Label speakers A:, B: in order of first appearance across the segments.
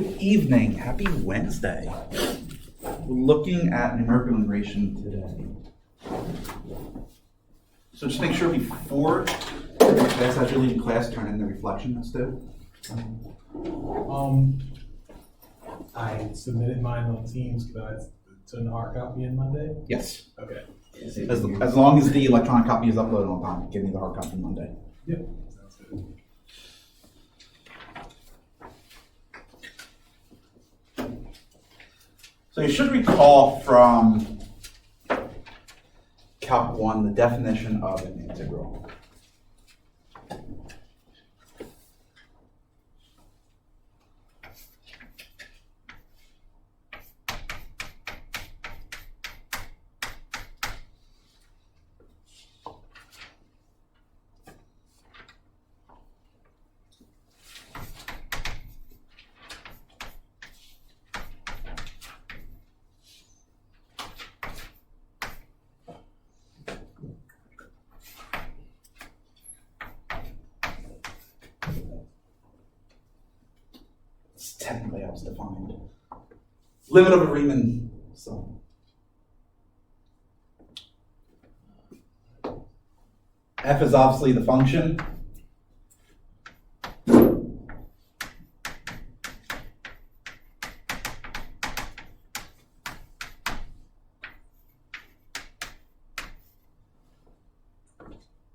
A: Good evening. Happy Wednesday. We're looking at numerical integration today. So just make sure before class, as you're leaving class, turn in the reflection. Let's do.
B: I submitted mine on Teams. Could I send a hard copy in Monday?
A: Yes.
B: Okay.
A: As long as the electronic copy is uploaded on time, give me the hard copy Monday.
B: Yep. Sounds good.
A: So you should recall from Calc 1 the definition of an integral. Technically, how it's defined. Limit of a Riemann sum. F is obviously the function.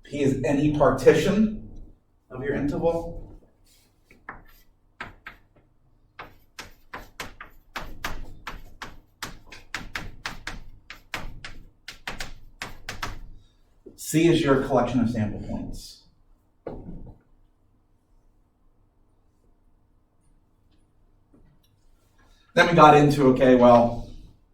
A: P is any partition of your interval. C is your collection of sample points. Then we got into, okay, well,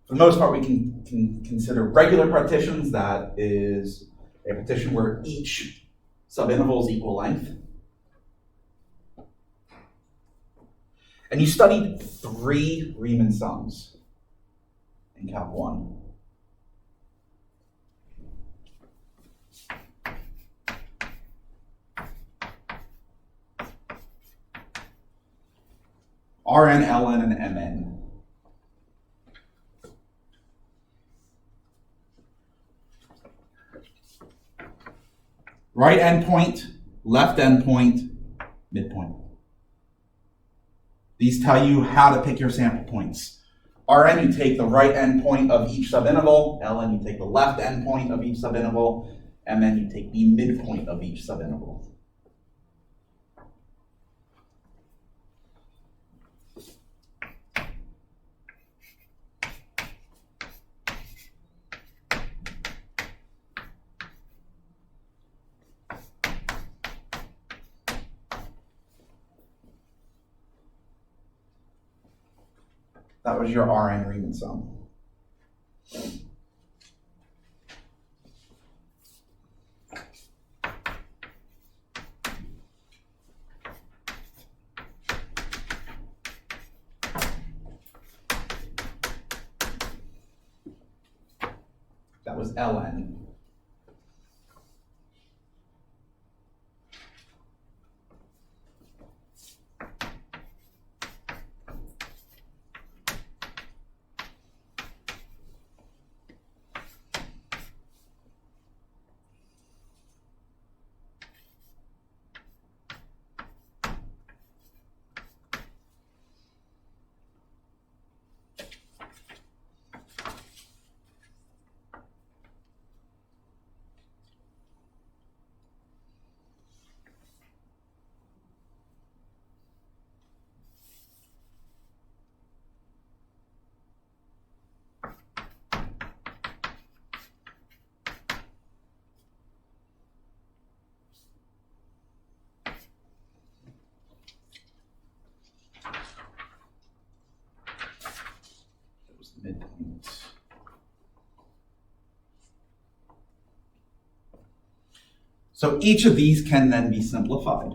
A: for the most part, we can consider regular partitions. That is a partition where each subinterval is equal length. And you studied 3 Riemann sums in Calc 1. Rn, Ln, and Mn. Right endpoint, left endpoint, midpoint. These tell you how to pick your sample points. Rn, you take the right endpoint of each subinterval. Ln, you take the left endpoint of each subinterval. Mn, you take the midpoint of each subinterval. That was your Rn Riemann sum. That was Ln. Midpoint. So each of these can then be simplified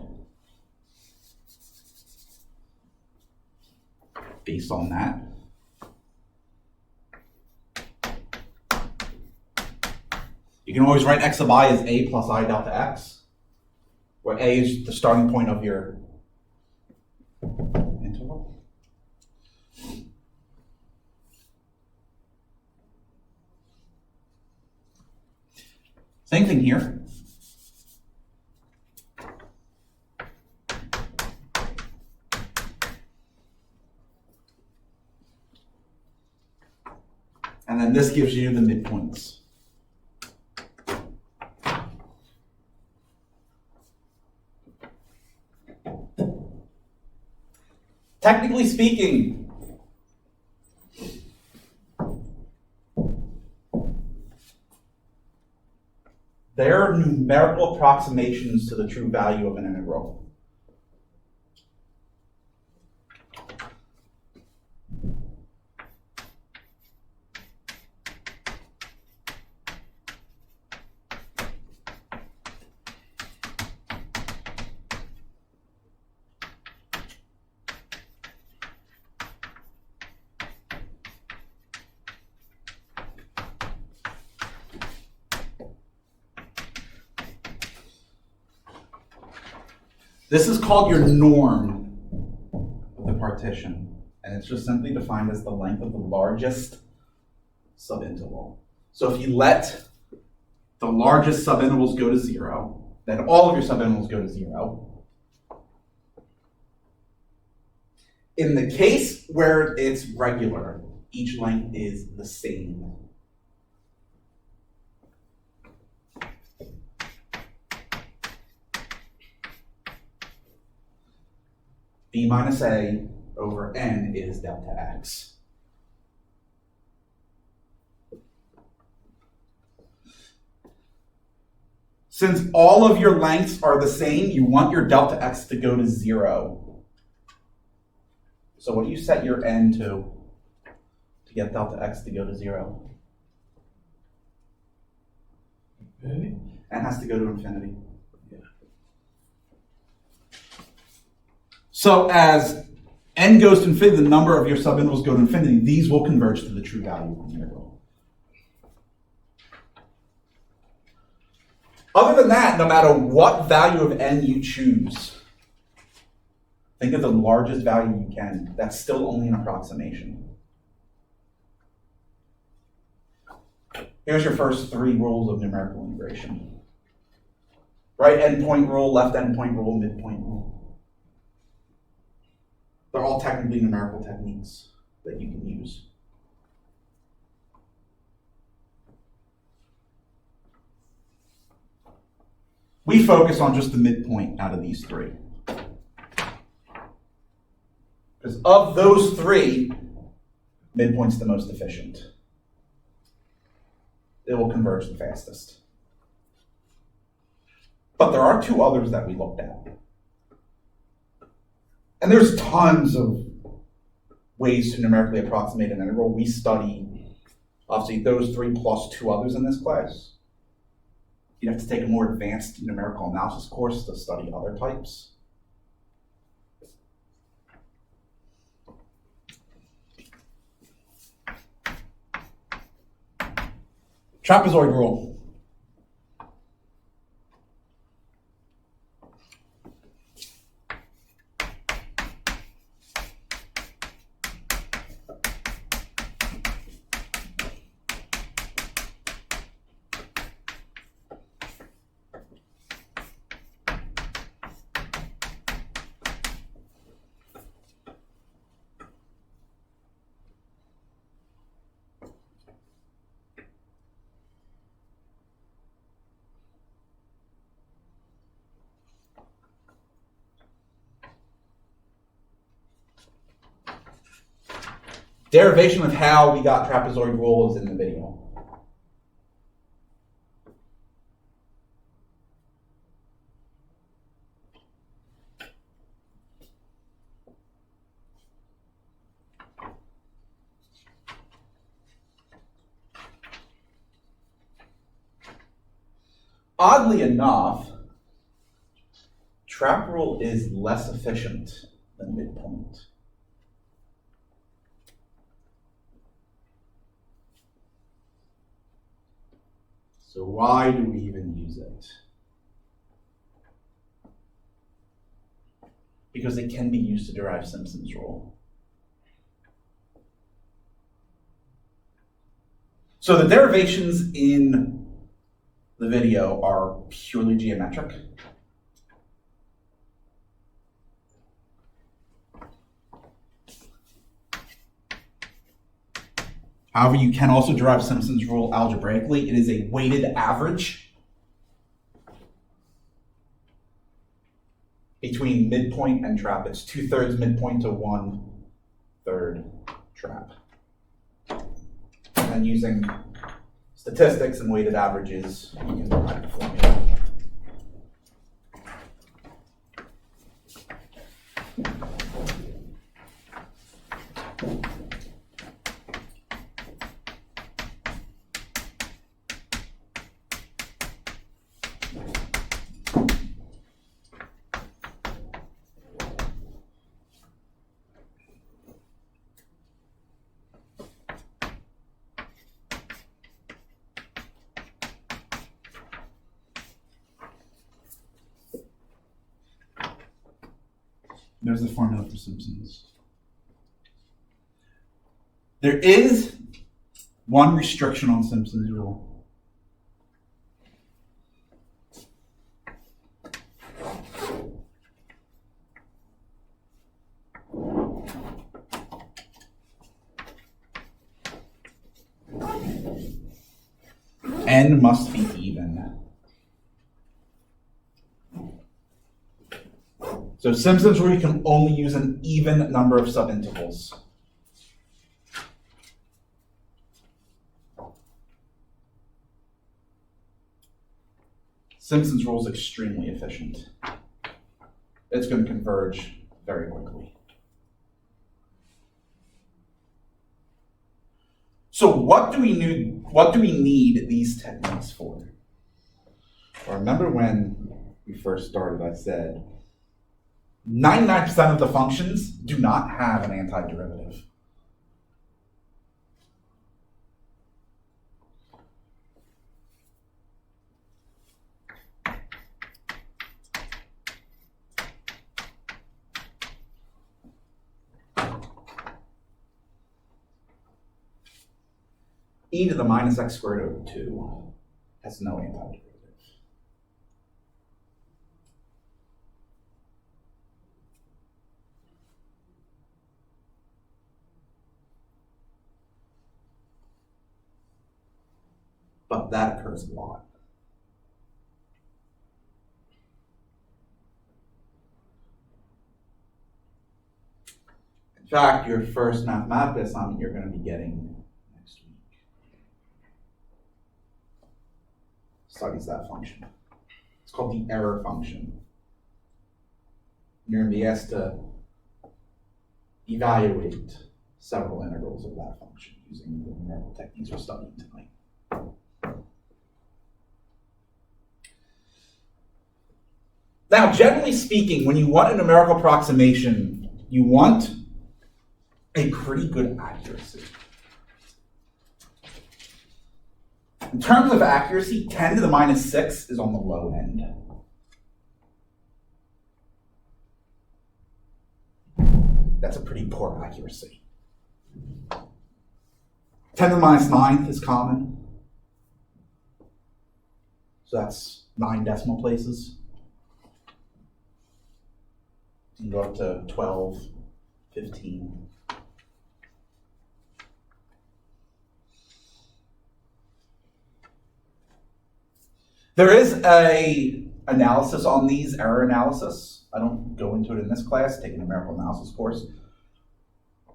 A: based on that. You can always write x of I as a plus I delta x, where a is the starting point of your interval. Same thing here. And then this gives you the midpoints. Technically speaking, there are numerical approximations to the true value of an integral. This is called your norm of the partition, and it's just simply defined as the length of the largest subinterval. So if you let the largest subintervals go to 0, then all of your subintervals go to 0. In the case where it's regular, each length is the same. B minus A over N is delta X. Since all of your lengths are the same, you want your delta X to go to 0. So what do you set your N to get delta X to go to 0?
B: Infinity?
A: N has to go to infinity. So as N goes to infinity, the number of your subintervals go to infinity, these will converge to the true value of the integral. Other than that, no matter what value of N you choose, think of the largest value you can. That's still only an approximation. Here's your first 3 rules of numerical integration. Right endpoint rule, left endpoint rule, midpoint rule. They're all technically numerical techniques that you can use. We focus on just the midpoint out of these 3. Because of those 3, midpoint's the most efficient. It will converge the fastest. But there are 2 others that we looked at. And there's tons of ways to numerically approximate an integral. We study, obviously, those 3 plus 2 others in this class. You'd have to take a more advanced numerical analysis course to study other types. Trapezoid rule. Derivation of how we got trapezoid rule is in the video. Oddly enough, trap rule is less efficient than midpoint. So why do we even use it? Because it can be used to derive Simpson's rule. So the derivations in the video are purely geometric. However, you can also derive Simpson's rule algebraically. It is a weighted average between midpoint and trap. It's 2/3 midpoint to 1/3 trap. And using statistics and weighted averages, you can derive the formula. There's the formula for Simpsons. There is one restriction on Simpson's rule. N must be even. So Simpson's rule, you can only use an even number of subintervals. Simpson's rule is extremely efficient. It's going to converge very quickly. So what do we need these techniques for? Well, remember when we first started, I said 99% of the functions do not have an antiderivative. E to the minus x squared over 2 has no antiderivative. But that occurs a lot. In fact, your first mathematical assignment you're going to be getting next week studies that function. It's called the error function. You're going to be asked to evaluate several integrals of that function using the numerical techniques we're studying tonight. Now, generally speaking, when you want a numerical approximation, you want a pretty good accuracy. In terms of accuracy, 10 to the minus 6 is on the low end. That's a pretty poor accuracy. 10 to the minus 9 is common. So that's 9 decimal places. You can go up to 12, 15. There is an analysis on these, error analysis. I don't go into it in this class, take a numerical analysis course.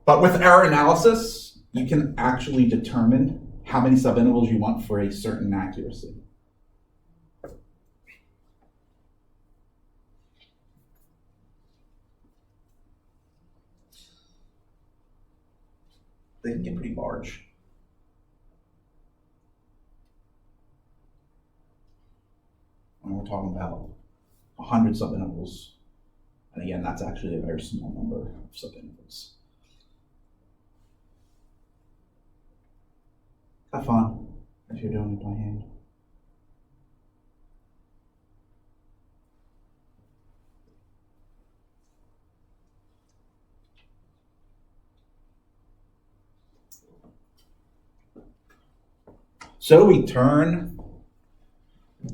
A: But with error analysis, you can actually determine how many subintervals you want for a certain accuracy. They can get pretty large. And we're talking about 100 subintervals. And again, that's actually a very small number of subintervals. Have fun if you're doing it by hand. So we turn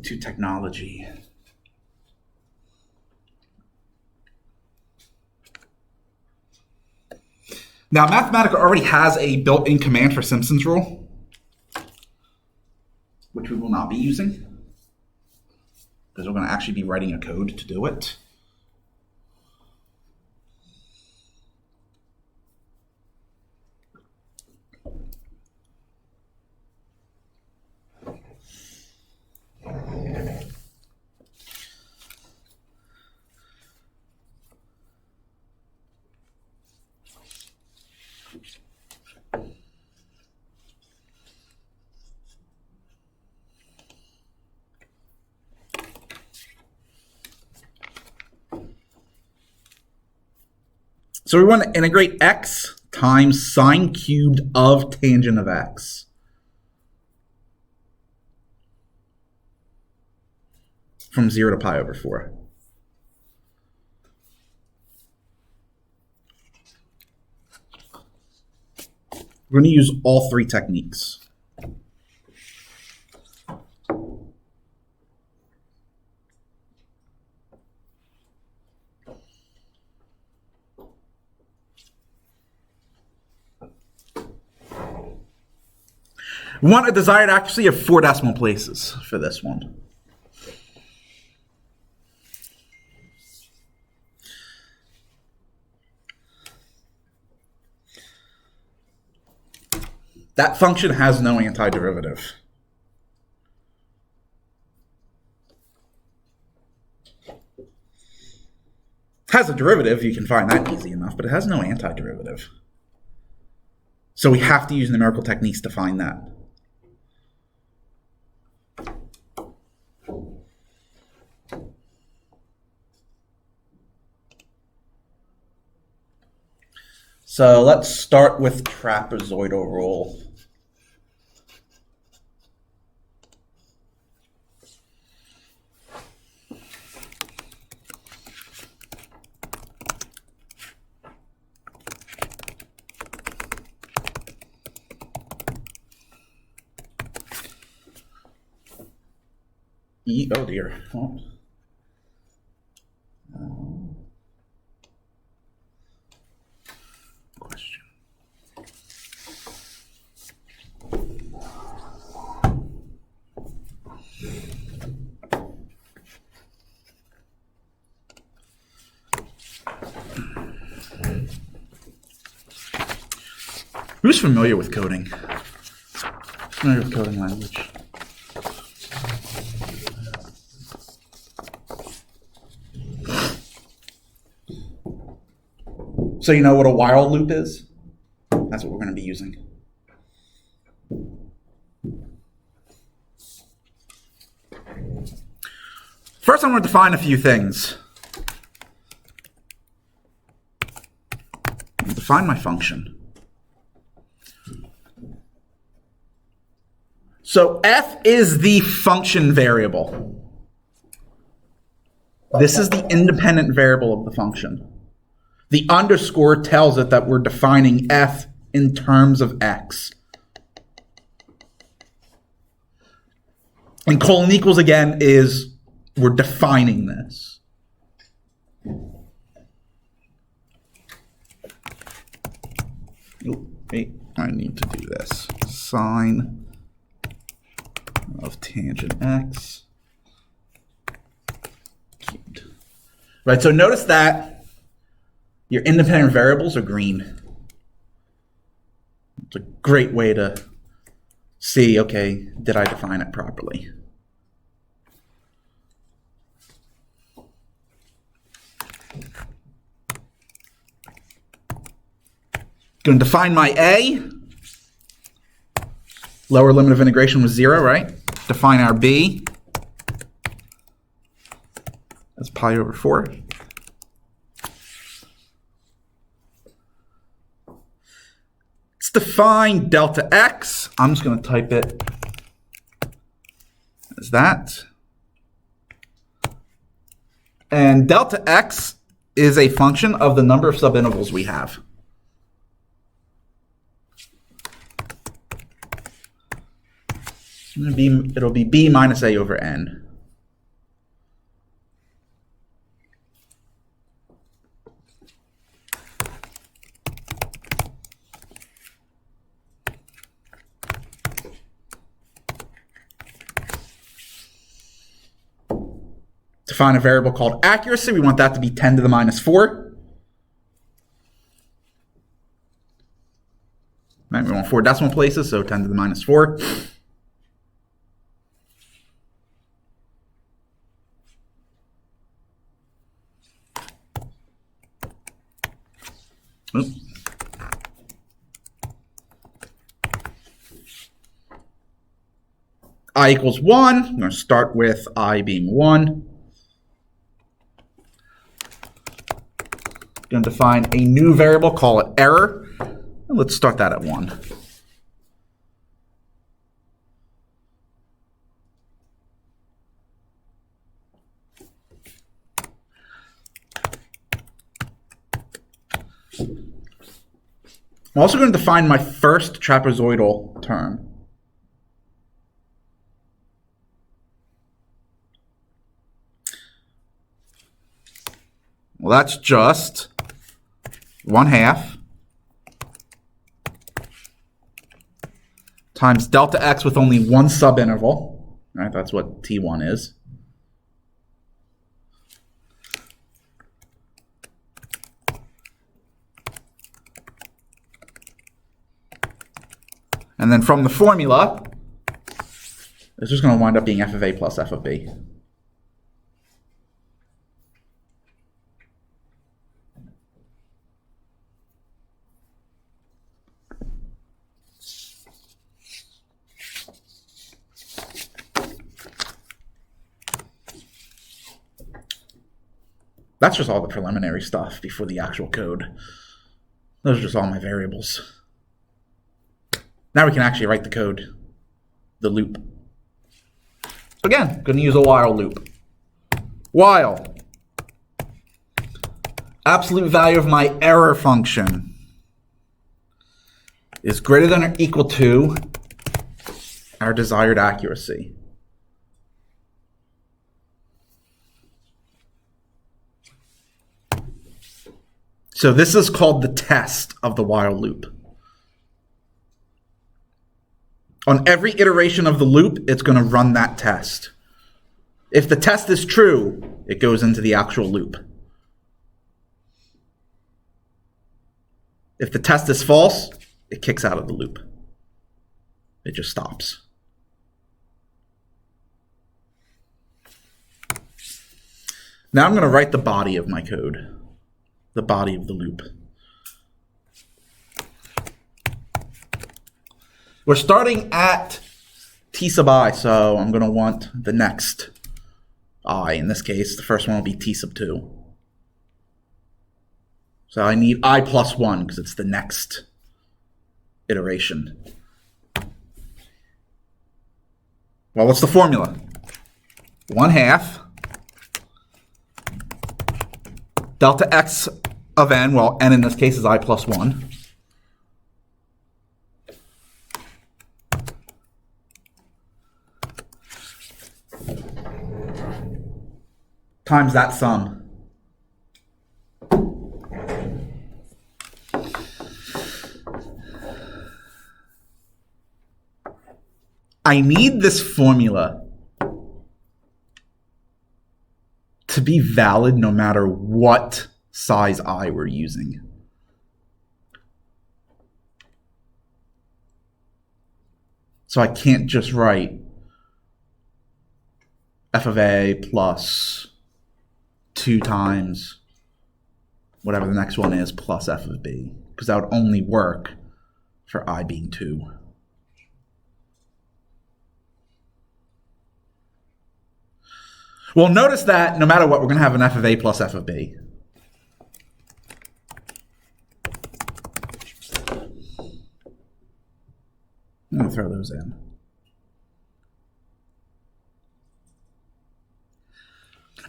A: to technology. Now, Mathematica already has a built-in command for Simpson's rule, which we will not be using, because we're going to actually be writing a code to do it. So we want to integrate x times sine cubed of tangent of x. From 0 to pi over 4. We're going to use all three techniques. We want a desired accuracy of 4 decimal places for this one. That function has no antiderivative. It has a derivative, you can find that easy enough, but it has no antiderivative. So we have to use numerical techniques to find that. So let's start with trapezoidal rule. Oh dear. Oh. Question. Who's familiar with coding? Familiar with coding language? So you know what a while loop is? That's what we're going to be using. First, I'm going to define a few things. I'll define my function. So f is the function variable. This is the independent variable of the function. The underscore tells it that we're defining f in terms of x. And colon equals, again, is we're defining this. Oh, wait, I need to do this. Sine of tangent x cubed. Right, so notice that your independent variables are green. It's a great way to see, okay, did I define it properly? Going to define my a. Lower limit of integration was 0, right? Define our b. That's pi over 4. Let's define delta x. I'm just going to type it as that. And delta x is a function of the number of subintervals we have. It'll be b minus a over n. To find a variable called accuracy, we want that to be 10 to the minus 4. Right, we want 4 decimal places, so 10 to the minus 4. Oops. I equals 1. I'm going to start with I being 1. Going to define a new variable, call it error. And let's start that at 1. I'm also going to define my first trapezoidal term. Well, that's just 1/2 times delta x with only one subinterval. Right, that's what T1 is. And then from the formula, it's just going to wind up being f of a plus f of b. That's just all the preliminary stuff before the actual code. Those are just all my variables. Now we can actually write the code, the loop. So again, going to use a while loop. While absolute value of my error function is greater than or equal to our desired accuracy. So this is called the test of the while loop. On every iteration of the loop, it's going to run that test. If the test is true, it goes into the actual loop. If the test is false, it kicks out of the loop. It just stops. Now I'm going to write the body of my code, the body of the loop. We're starting at t sub I, so I'm going to want the next I. In this case, the first one will be t sub 2. So I need I plus 1 because it's the next iteration. Well, what's the formula? 1/2 delta x of n, well, n in this case is I plus 1. Times that sum. I need this formula to be valid no matter what size I we're using. So I can't just write f of a plus 2 times whatever the next one is plus f of b, because that would only work for I being 2. Well, notice that no matter what, we're going to have an f of a plus f of b. I'm going to throw those in.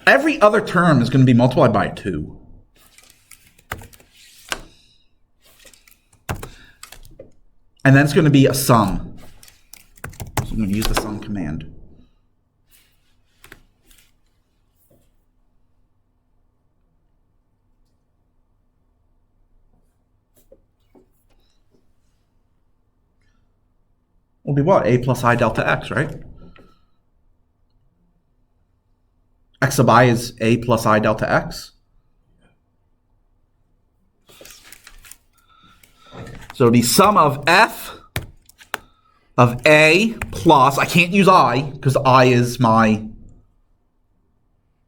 A: Every other term is going to be multiplied by 2. And then it's going to be a sum. So I'm going to use the sum command. Will be what? A plus I delta x, right? x sub I is a plus I delta x. So the sum of f of a plus, I can't use I because I is my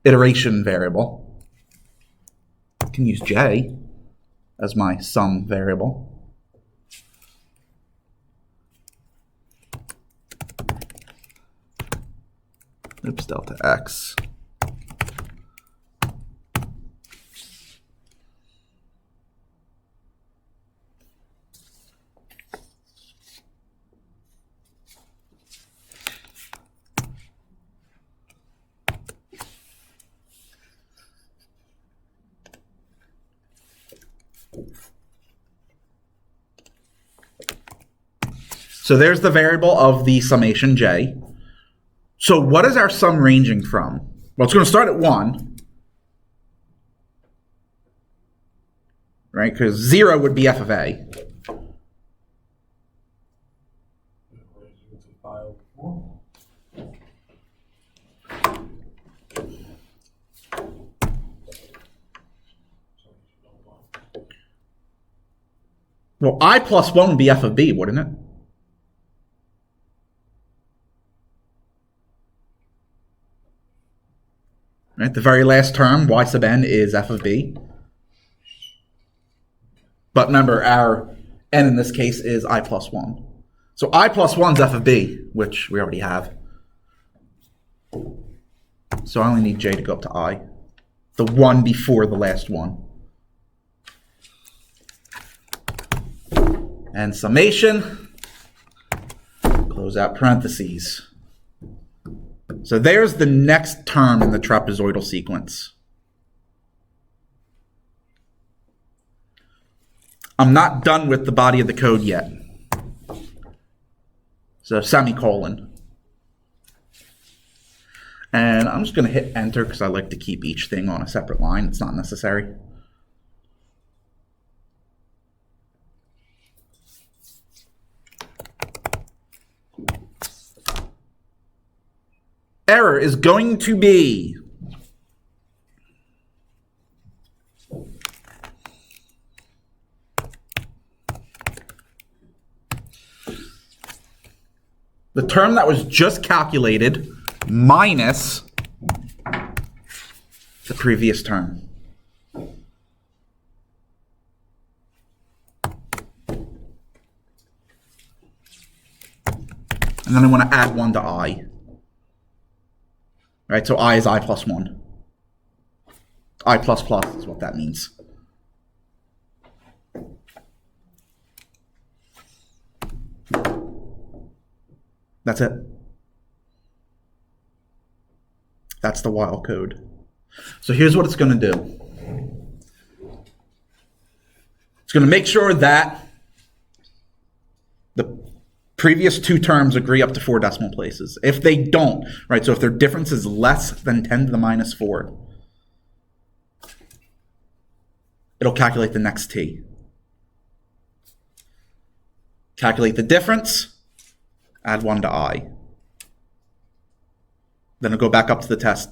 A: iteration variable. I can use j as my sum variable. Oops, delta x. So there's the variable of the summation j. So what is our sum ranging from? Well, it's going to start at 1. Right? Because 0 would be f of a. Well, I plus 1 would be f of b, wouldn't it? Right? The very last term, y sub n, is f of b. But remember, our n in this case is I plus 1. So I plus 1 is f of b, which we already have. So I only need j to go up to I. The 1 before the last one. And summation, close out parentheses. So there's the next term in the trapezoidal sequence. I'm not done with the body of the code yet. So semicolon. And I'm just going to hit enter because I like to keep each thing on a separate line. It's not necessary. Error is going to be the term that was just calculated minus the previous term. And then I want to add 1 to I. Right, so I is I plus 1. I plus plus is what that means. That's it. That's the while code. So here's what it's going to do. It's going to make sure that the previous 2 terms agree up to 4 decimal places. If they don't, right, so if their difference is less than 10 to the minus 4, it'll calculate the next t. Calculate the difference, add 1 to I. Then it'll go back up to the test.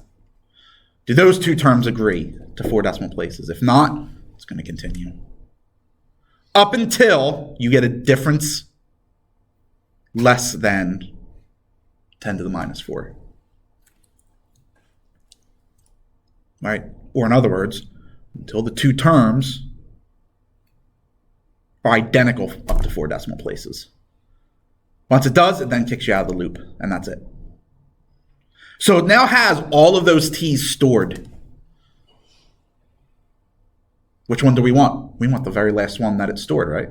A: Do those 2 terms agree to 4 decimal places? If not, it's going to continue. Up until you get a difference less than 10 to the minus 4. Right? Or in other words, until the 2 terms are identical up to 4 decimal places. Once it does, it then kicks you out of the loop, and that's it. So it now has all of those t's stored. Which one do we want? We want the very last one that it's stored, right?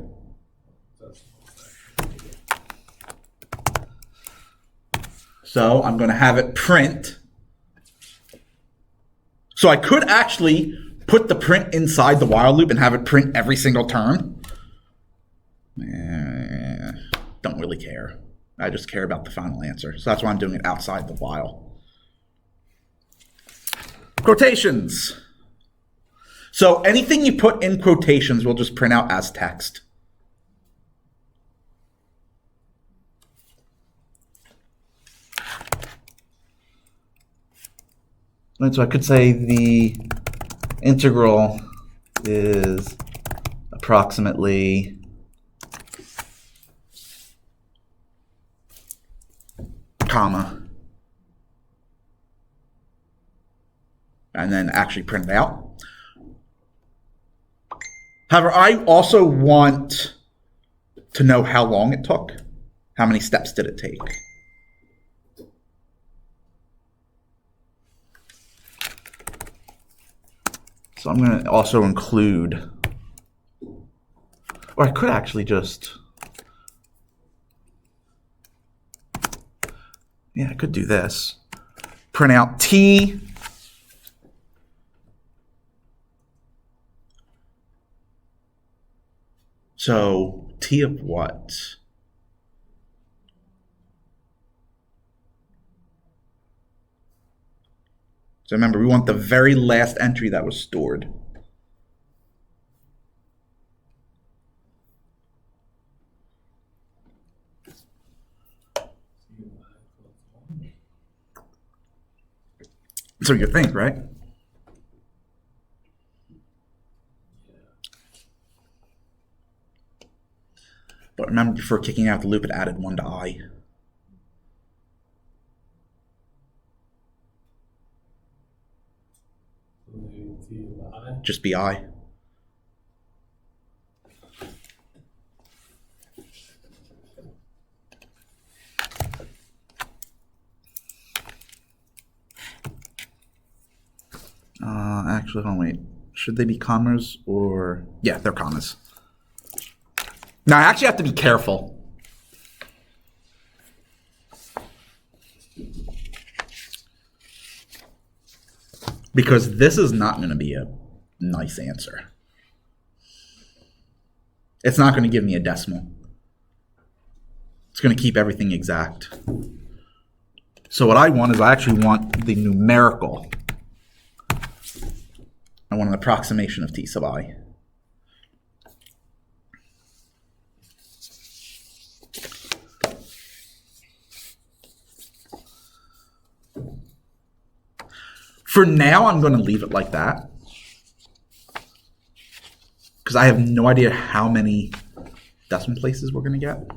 A: So I'm going to have it print. So I could actually put the print inside the while loop and have it print every single term. Don't really care. I just care about the final answer. So that's why I'm doing it outside the while. Quotations. So anything you put in quotations will just print out as text. Right, so I could say the integral is approximately comma, and then actually print it out. However, I also want to know how long it took. How many steps did it take? So I'm going to also include, or I could actually just, yeah, I could do this. Print out t. So t of what? So remember, we want the very last entry that was stored. So you think, right? But remember, before kicking out the loop, it added 1 to I. Just be I. Actually, hold on, wait. Should they be commas or... Yeah, they're commas. Now, I actually have to be careful. Because this is not going to be a nice answer. It's not going to give me a decimal. It's going to keep everything exact. So what I want is I actually want the numerical. I want an approximation of t sub I. For now, I'm going to leave it like that. Because I have no idea how many decimal places we're going to get.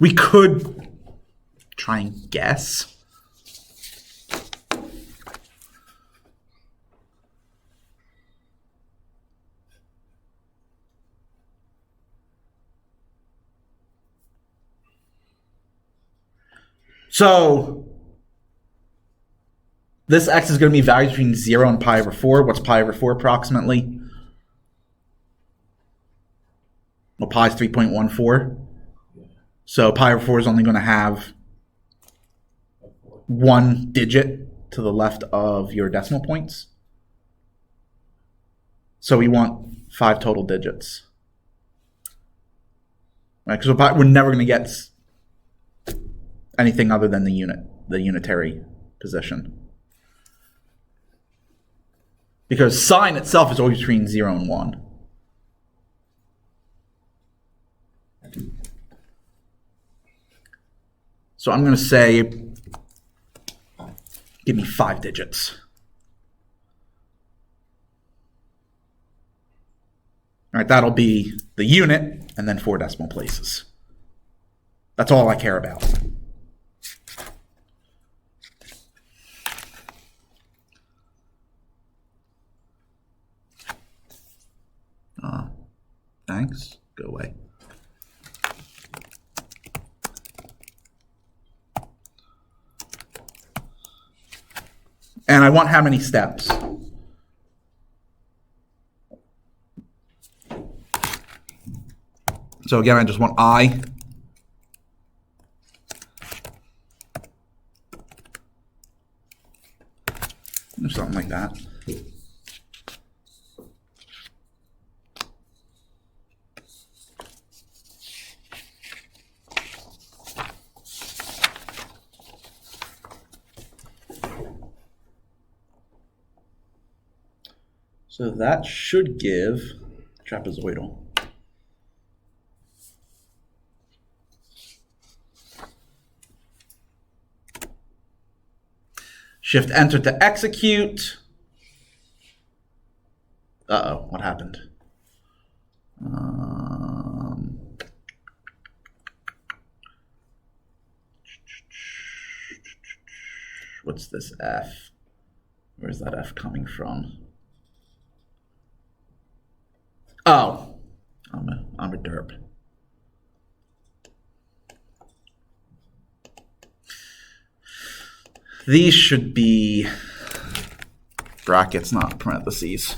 A: We could try and guess. So this x is going to be values between 0 and pi over 4. What's pi over 4 approximately? Well, pi is 3.14. So pi over 4 is only going to have 1 digit to the left of your decimal points. So we want 5 total digits. Right? Because we're never going to get anything other than the unitary position. Because sign itself is always between 0 and 1. So I'm going to say, give me 5 digits. All right, that'll be the unit and then 4 decimal places. That's all I care about. Thanks. Go away. And I want how many steps? So again, I just want I. Or something like that. So that should give trapezoidal. Shift enter to execute. Uh-oh, what happened? What's this F? Where's that F coming from? Oh, I'm a derp. These should be brackets, not parentheses.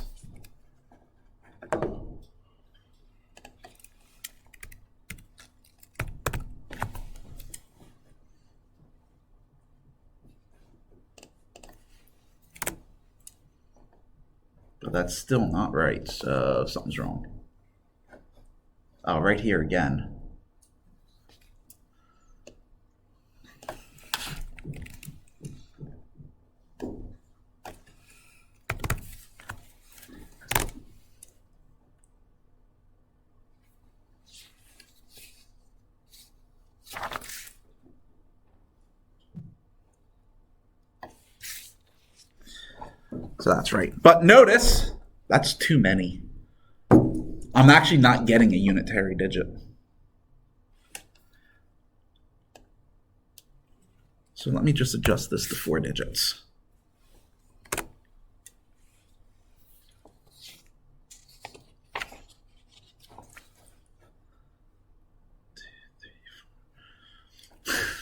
A: But that's still not right, so something's wrong. Oh, right here again. So that's right. But notice, that's too many. I'm actually not getting a unitary digit. So let me just adjust this to 4 digits.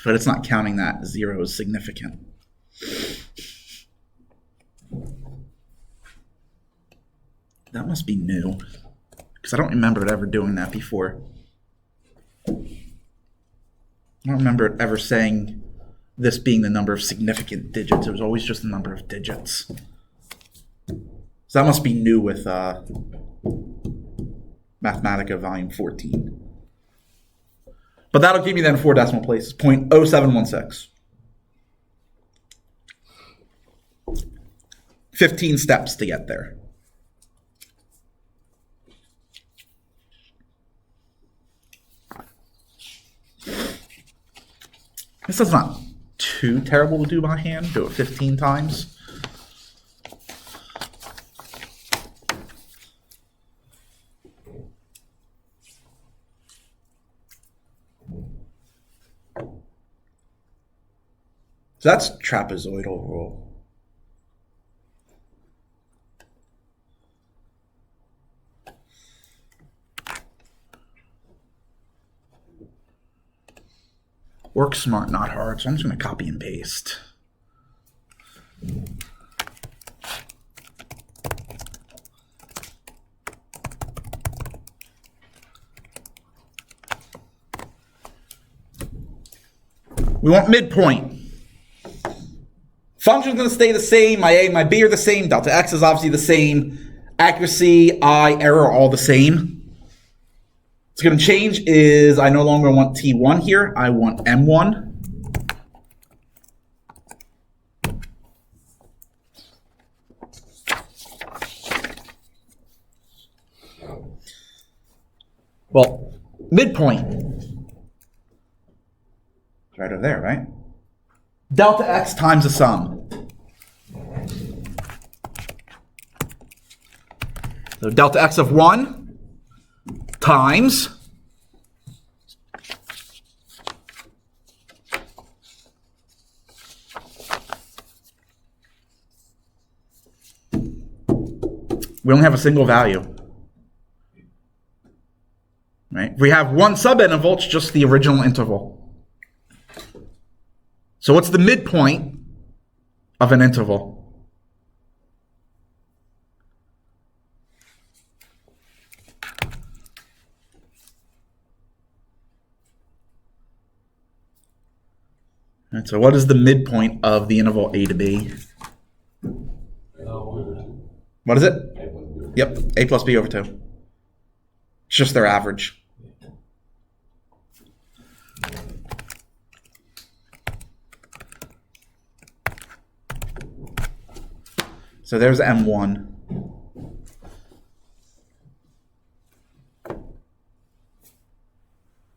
A: But it's not counting that 0 is significant. That must be new, because I don't remember it ever doing that before. I don't remember it ever saying this being the number of significant digits. It was always just the number of digits. So that must be new with Mathematica Volume 14. But that'll give me then 4 decimal places, 0.0716. 15 steps to get there. This is not too terrible to do by hand. Do it 15 times. So that's trapezoidal rule. Work smart, not hard. So I'm just going to copy and paste. We want midpoint. Function's going to stay the same. My A and my B are the same. Delta X is obviously the same. Accuracy, I, error, all the same. What's going to change is I no longer want T1 here. I want M1. Well, midpoint. It's right over there, right? Delta X times the sum. So delta X of 1 times we only have a single value, right? If we have one subinterval, it's just the original interval. So what's the midpoint of an interval? Right, so what is the midpoint of the interval A to B? What is it? Yep, A plus B over 2. It's just their average. So there's M1.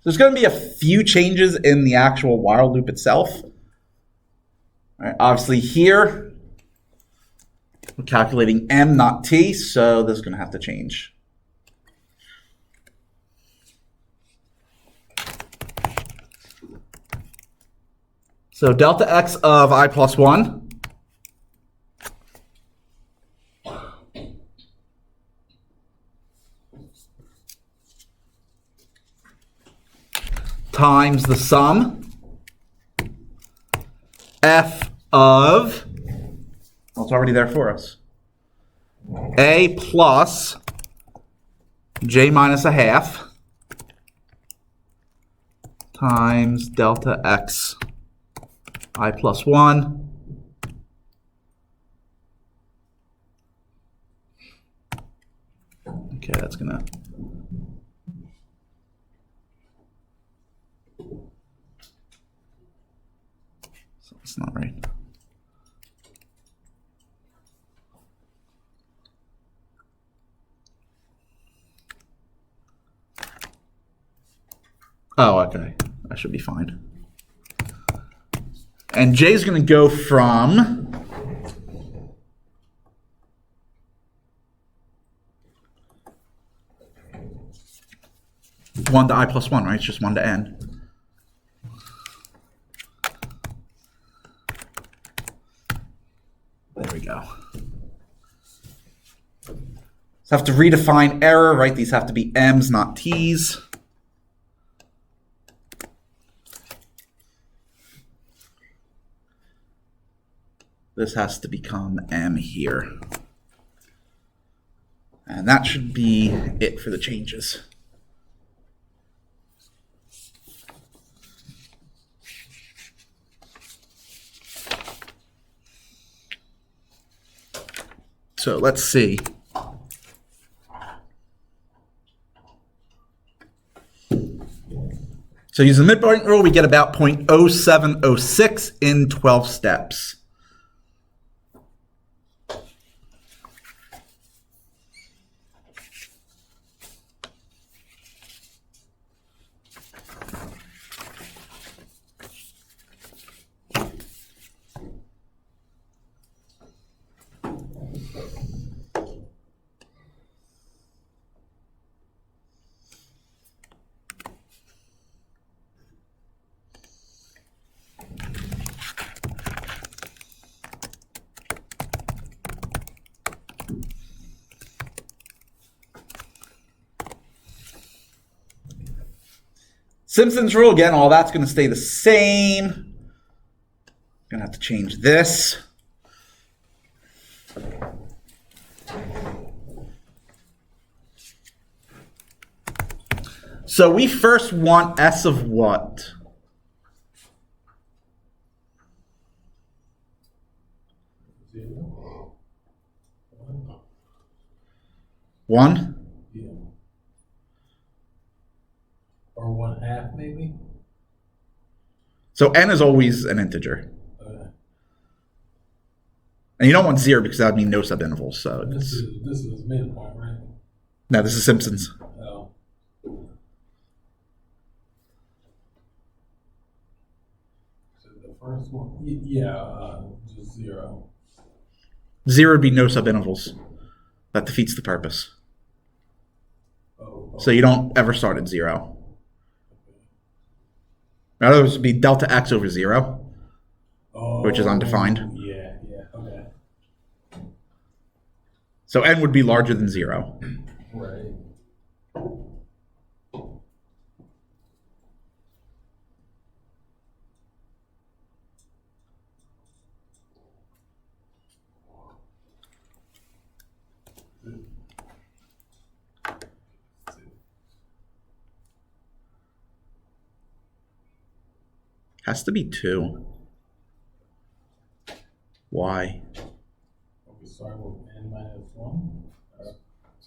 A: There's going to be a few changes in the actual while loop itself. All right, obviously here, we're calculating m, not t, so this is going to have to change. So delta x of I plus 1 times the sum f of, well, it's already there for us, a plus j minus a half times delta x I plus 1 okay, that's gonna it's not right. Oh, okay. I should be fine. And j is going to go from one to I plus 1, right? It's just 1 to n. There we go. So I have to redefine error, right? These have to be m's, not t's. This has to become m here. And that should be it for the changes. So let's see. So using the midpoint rule, we get about 0.0706 in 12 steps. Simpson's rule, again, all that's going to stay the same. Going to have to change this. So we first want S of what? One?
B: Yeah. Or 1/2 maybe?
A: So n is always an integer.
B: Okay.
A: And you don't want 0 because that would mean no subintervals. So
B: This is midpoint, right?
A: no, this is Simpson's.
B: Oh. So the first one, yeah, just 0.
A: 0 would be no subintervals. That defeats the purpose.
B: Oh.
A: So you don't ever start at 0. In other words, it would be delta x over 0, which is undefined.
B: Yeah, okay.
A: So n would be larger than 0.
B: Right.
A: Has to be 2. Why?
B: Okay, sorry, with n minus 1?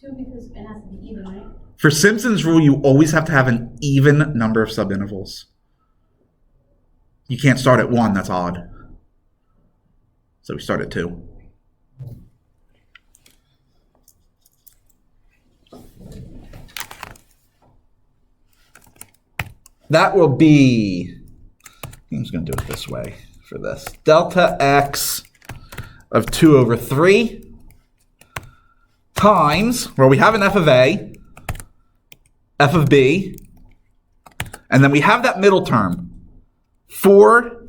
C: 2 because n has to be even, right?
A: For Simpson's rule, you always have to have an even number of subintervals. You can't start at 1, that's odd. So we start at 2. That will be, I'm just going to do it this way. for this. Delta x of 2 over 3 times, where we have an f of a, f of b, and then we have that middle term, 4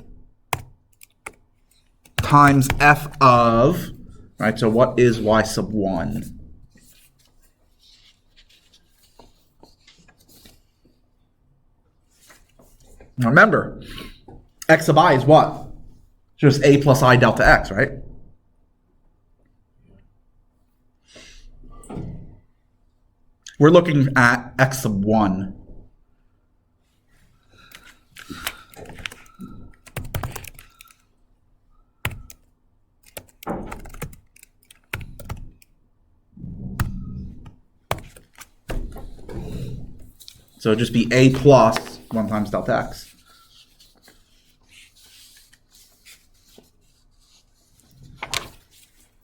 A: times f of, right, so what is y sub 1? Now remember, x sub I is what? Just a plus I delta x, right? We're looking at x sub 1. So it'd just be a plus 1 times delta x.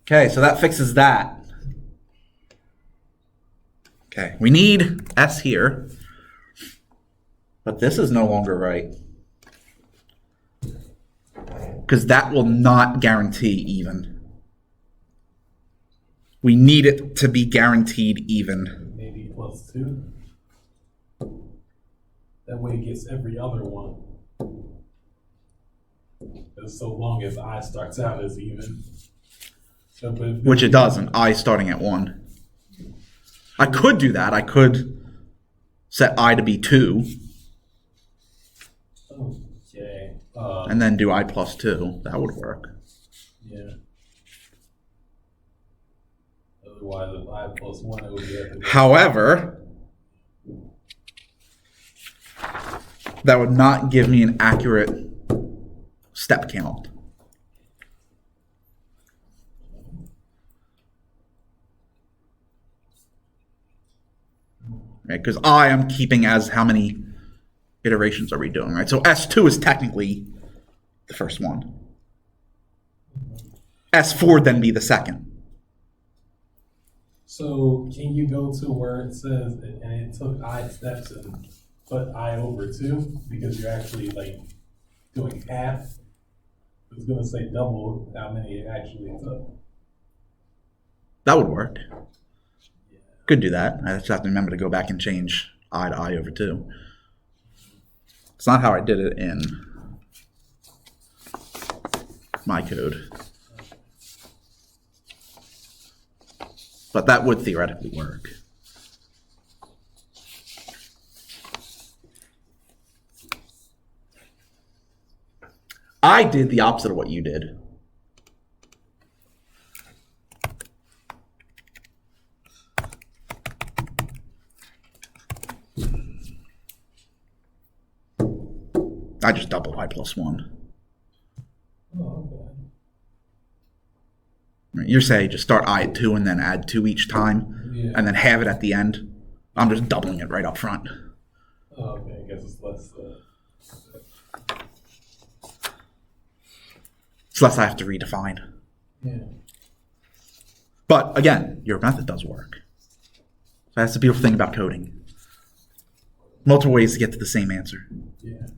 A: Okay, so that fixes that. Okay, we need s here, but this is no longer right, because that will not guarantee even. We need it to be guaranteed even.
B: Maybe plus 2. That way it gets every other one. As so long as I starts out as even. So,
A: Which it doesn't. I starting at 1. I could do that. I could set I to be 2.
B: Okay.
A: And then do I plus 2. That would work.
B: Yeah. Otherwise, if I plus 1, it would be at the
A: However, that would not give me an accurate step count. Right, because I am keeping as how many iterations are we doing, right? So S2 is technically the first one. S4 then be the second.
B: So can you go to where it says, and it took I steps and put I over 2, because you're actually like doing half? It's going to say double how many it actually took.
A: That would work. Could do that. I just have to remember to go back and change I to I over 2. It's not how I did it in my code. But that would theoretically work. I did the opposite of what you did. I just doubled I plus 1.
B: Oh, okay.
A: Right, you're saying just start I at 2 and then add 2 each time,
B: Yeah.
A: and then have it at the end. I'm just doubling it right up front.
B: Oh, okay. I guess it's less.
A: It's less I have to redefine.
B: Yeah.
A: But again, your method does work. So that's the beautiful thing about coding. Multiple ways to get to the same answer.
B: Yeah.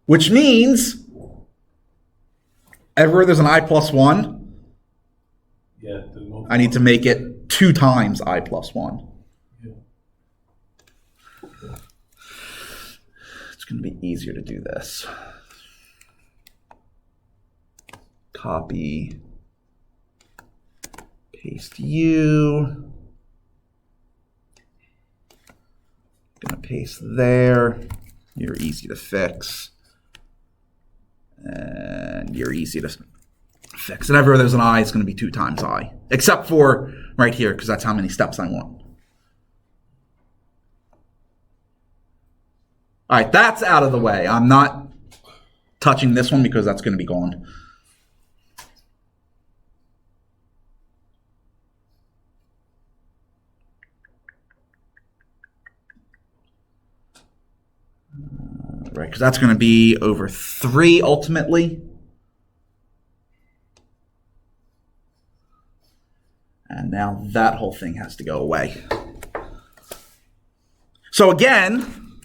A: Which means everywhere there's an I plus 1,
B: Yeah.
A: I need to make it 2 times I plus 1.
B: Yeah.
A: It's going to be easier to do this. Copy, paste U. Gonna paste there. You're easy to fix. And you're easy to fix. And everywhere there's an I, it's going to be 2 times I. Except for right here, because that's how many steps I want. All right, that's out of the way. I'm not touching this one because that's going to be gone. Right, because that's going to be over 3 ultimately. And now that whole thing has to go away. So again,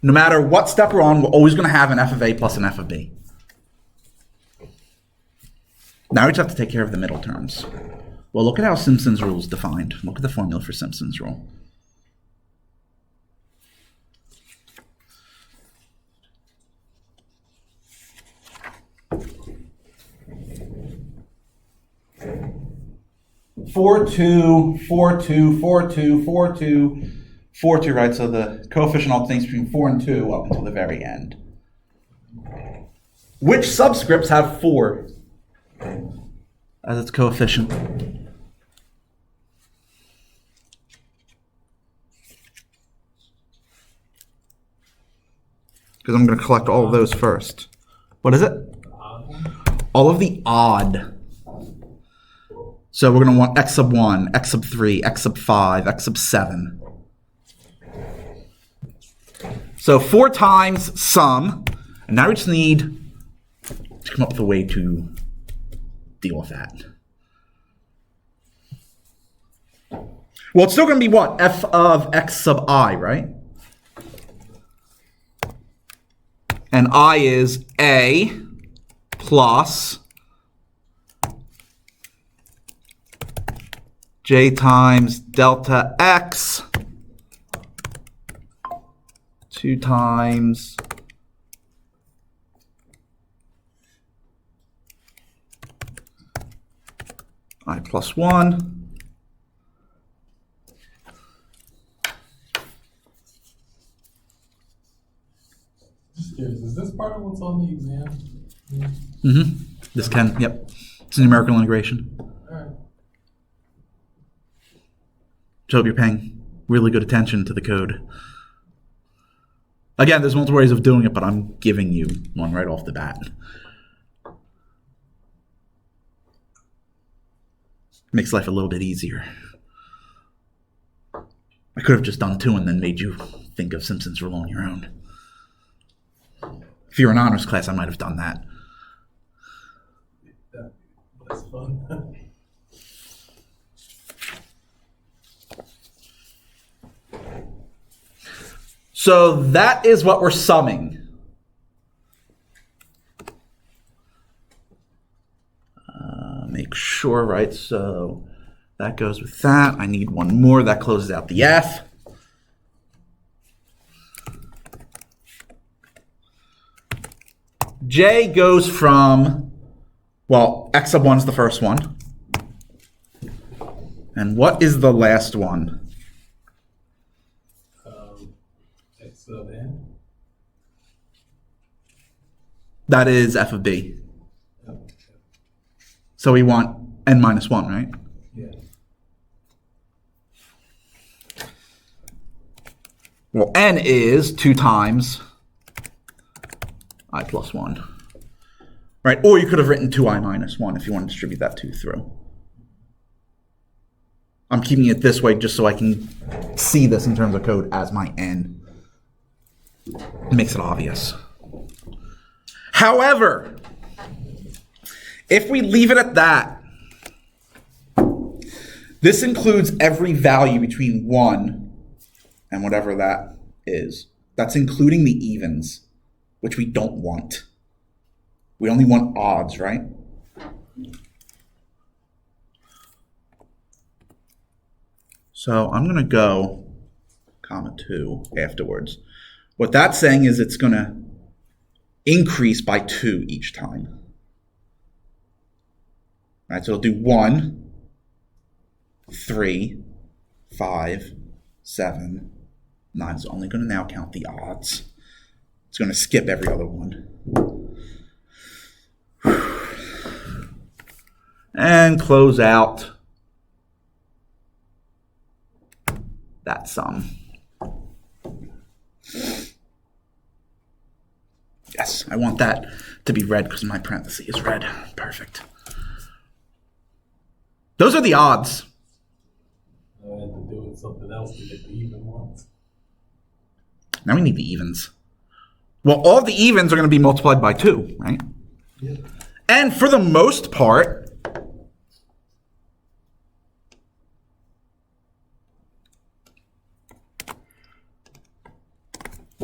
A: No matter what step we're on, we're always going to have an f of a plus an f of b. Now we just have to take care of the middle terms. Well, look at how Simpson's rule is defined. Look at the formula for Simpson's rule. Four, two, 4, 2, 4, 2, 4, 2, 4, 2, right? So the coefficient alternates between 4 and 2 up until the very end. Which subscripts have 4 as its coefficient? Because I'm going to collect all of those first. What is it? All of the odd. So we're going to want x sub 1, x sub 3, x sub 5, x sub 7. So 4 times sum, and now we just need to come up with a way to deal with that. Well, it's still going to be what? F of x sub I, right? And I is a plus j times delta x 2 times I plus 1
B: Is this part of what's on the exam?
A: Mm-hmm. This can, yep. It's a numerical integration.
B: All right.
A: So hope you're paying really good attention to the code. Again, there's multiple ways of doing it, but I'm giving you one right off the bat. Makes life a little bit easier. I could have just done 2 and then made you think of Simpson's rule on your own. If you're in honors class, I might have done that.
B: That's fun.
A: So that is what we're summing. Make sure, right? So that goes with that. I need one more. That closes out the F. J goes from, well, x sub 1 is the first one. And what is the last one?
B: X sub n.
A: That is f of b. So we want n minus 1, right?
B: Yeah.
A: Well, n is 2 times I plus 1. Right? Or you could have written 2i minus 1 if you want to distribute that 2 through. I'm keeping it this way just so I can see this in terms of code as my n. It makes it obvious. However, if we leave it at that, this includes every value between 1 and whatever that is. That's including the evens, which we don't want. We only want odds, right? So I'm going to go comma 2 afterwards. What that's saying is it's going to increase by 2 each time. All right, so it'll do 1, 3, 5, 7, 9. It's only going to now count the odds. It's going to skip every other one. And close out that sum. Yes, I want that to be red because my parenthesis is red. Perfect. Those are the odds.
B: I had to do with something else to get the even ones.
A: Now we need the evens. Well, all the evens are going to be multiplied by 2, right?
B: Yeah.
A: And for the most part,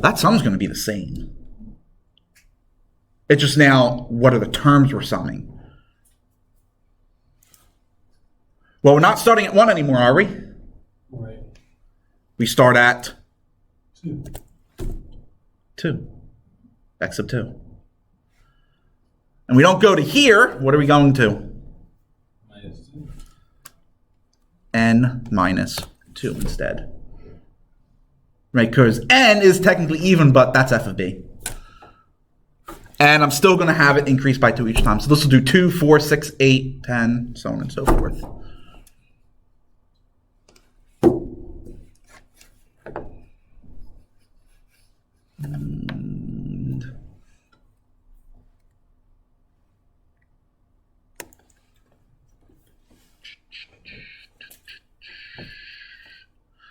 A: that sum's going to be the same. It's just now, what are the terms we're summing? Well, we're not starting at 1 anymore, are we?
B: Right.
A: We start at
B: 2.
A: 2. X sub 2. And we don't go to here. What are we going to?
B: Minus 2.
A: N minus 2 instead. Right, because N is technically even, but that's f of b. And I'm still going to have it increase by 2 each time. So this will do 2, 4, 6, 8, 10, so on and so forth.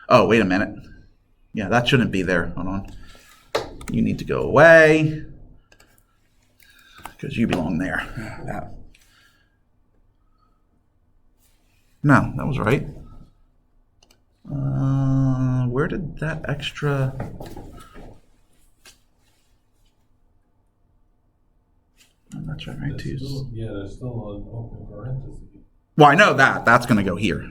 A: Oh, wait a minute. Yeah, that shouldn't be there. Hold on. You need to go away. Because you belong there. No, that was right. Where did that extra... Oh, that's right, right?
B: There's still an open parenthesis.
A: Well, I know that. That's going to go here.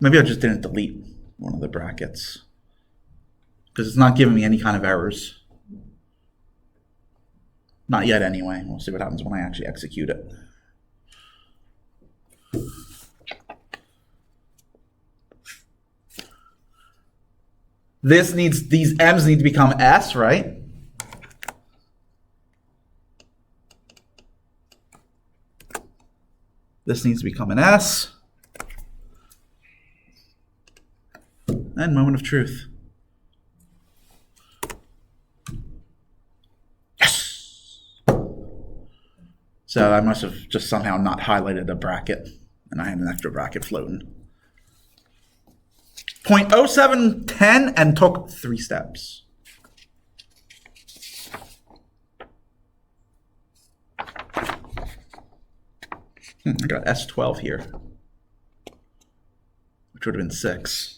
A: Maybe I just didn't delete one of the brackets because it's not giving me any kind of errors. Not yet anyway. We'll see what happens when I actually execute it. These M's need to become S, right? This needs to become an S. And moment of truth. Yes! So I must have just somehow not highlighted a bracket, and I had an extra bracket floating. 0.0710 and took 3 steps. I got S12 here, which would have been 6.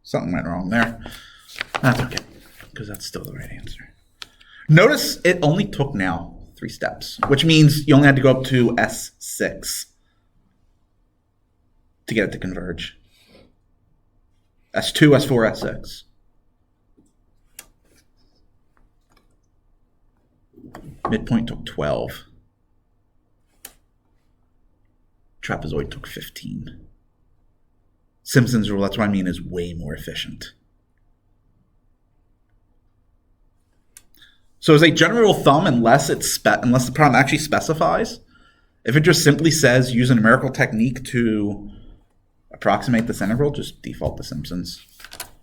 A: Something went wrong there. That's okay, because that's still the right answer. Notice it only took now 3 steps, which means you only had to go up to S6 to get it to converge. S2, S4, S6. Midpoint took 12. Trapezoid took 15. Simpson's rule, that's what I mean, is way more efficient. So as a general thumb, unless the problem actually specifies, if it just simply says use a numerical technique to approximate this integral, just default to Simpson's.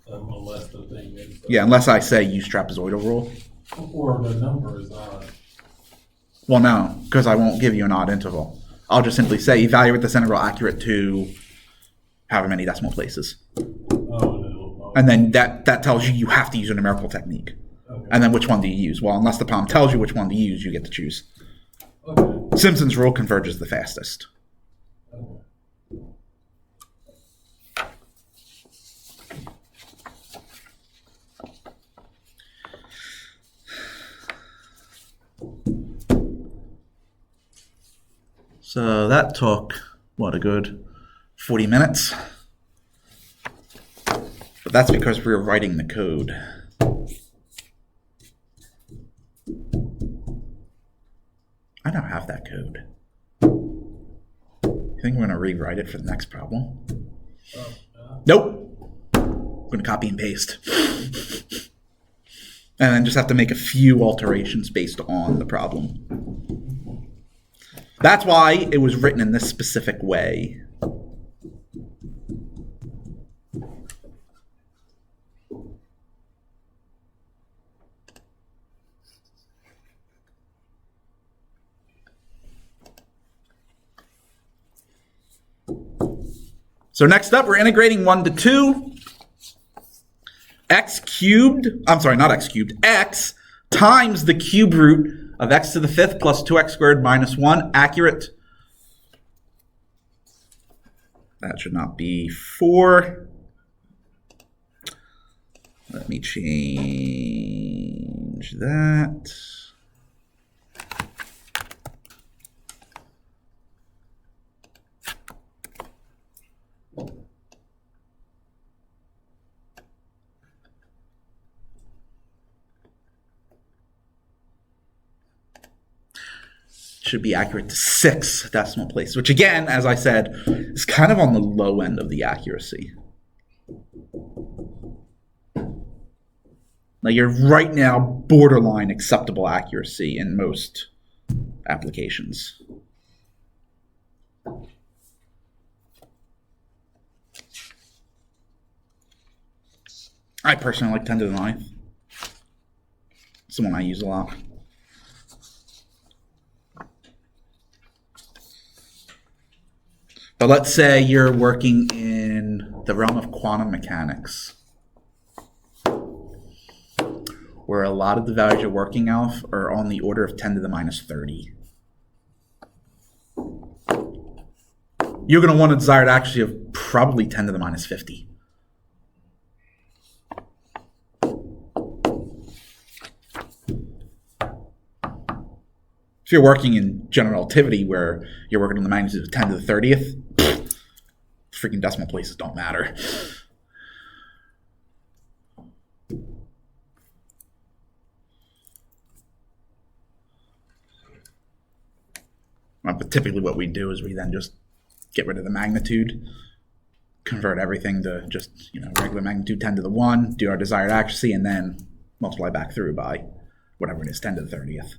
B: Unless the thing is...
A: Yeah, unless I say use trapezoidal rule.
B: Or the number is odd.
A: Well, no, because I won't give you an odd interval. I'll just simply say evaluate this integral accurate to however many decimal places. And then that tells you have to use a numerical technique. Okay. And then which one do you use? Well, unless the problem tells you which one to use, you get to choose. Okay. Simpson's rule converges the fastest.
B: Okay.
A: So that took, what, a good 40 minutes? But that's because we were writing the code. I don't have that code. You think we're going to rewrite it for the next problem? Nope. I'm going to copy and paste. And then just have to make a few alterations based on the problem. That's why it was written in this specific way. So next up, we're integrating 1 to 2. x cubed, I'm sorry, not x cubed, x times the cube root of x to the 5th plus 2x squared minus 1, accurate? That should not be 4. Let me change that. Should be accurate to 6 decimal places, which again, as I said, is kind of on the low end of the accuracy. Now you're right now borderline acceptable accuracy in most applications. I personally like 10 to the 9th. It's the one I use a lot. But let's say you're working in the realm of quantum mechanics, where a lot of the values you're working off are on the order of 10 to the minus 30. You're going to want a desired accuracy of probably 10 to the minus 50. If you're working in general relativity where you're working on the magnitude of 10 to the 30th, freaking decimal places don't matter. But typically what we do is we then just get rid of the magnitude, convert everything to just, regular magnitude 10 to the 1, do our desired accuracy, and then multiply back through by whatever it is, 10 to the 30th.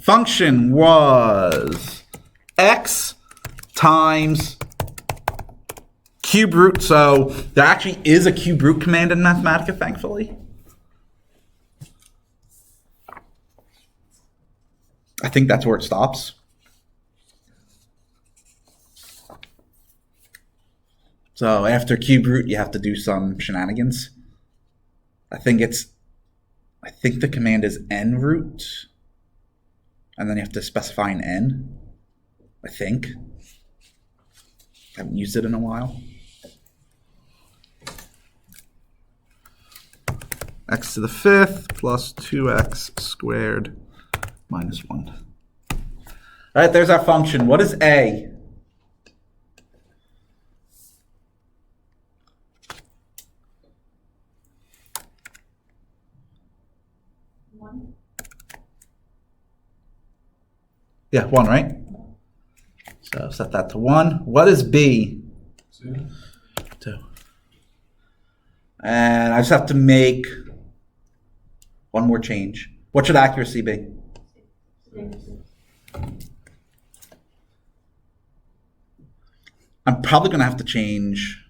A: Function was x times cube root. So there actually is a cube root command in Mathematica, thankfully. I think that's where it stops. So after cube root, you have to do some shenanigans. I think the command is n root. And then you have to specify an n, I think. I haven't used it in a while. X to the 5th plus 2x squared minus 1. All right, there's our function. What is a? Yeah, 1, right? So set that to 1. What is b? 2. And I just have to make one more change. What should accuracy be?
C: 6.
A: I'm probably going to have to change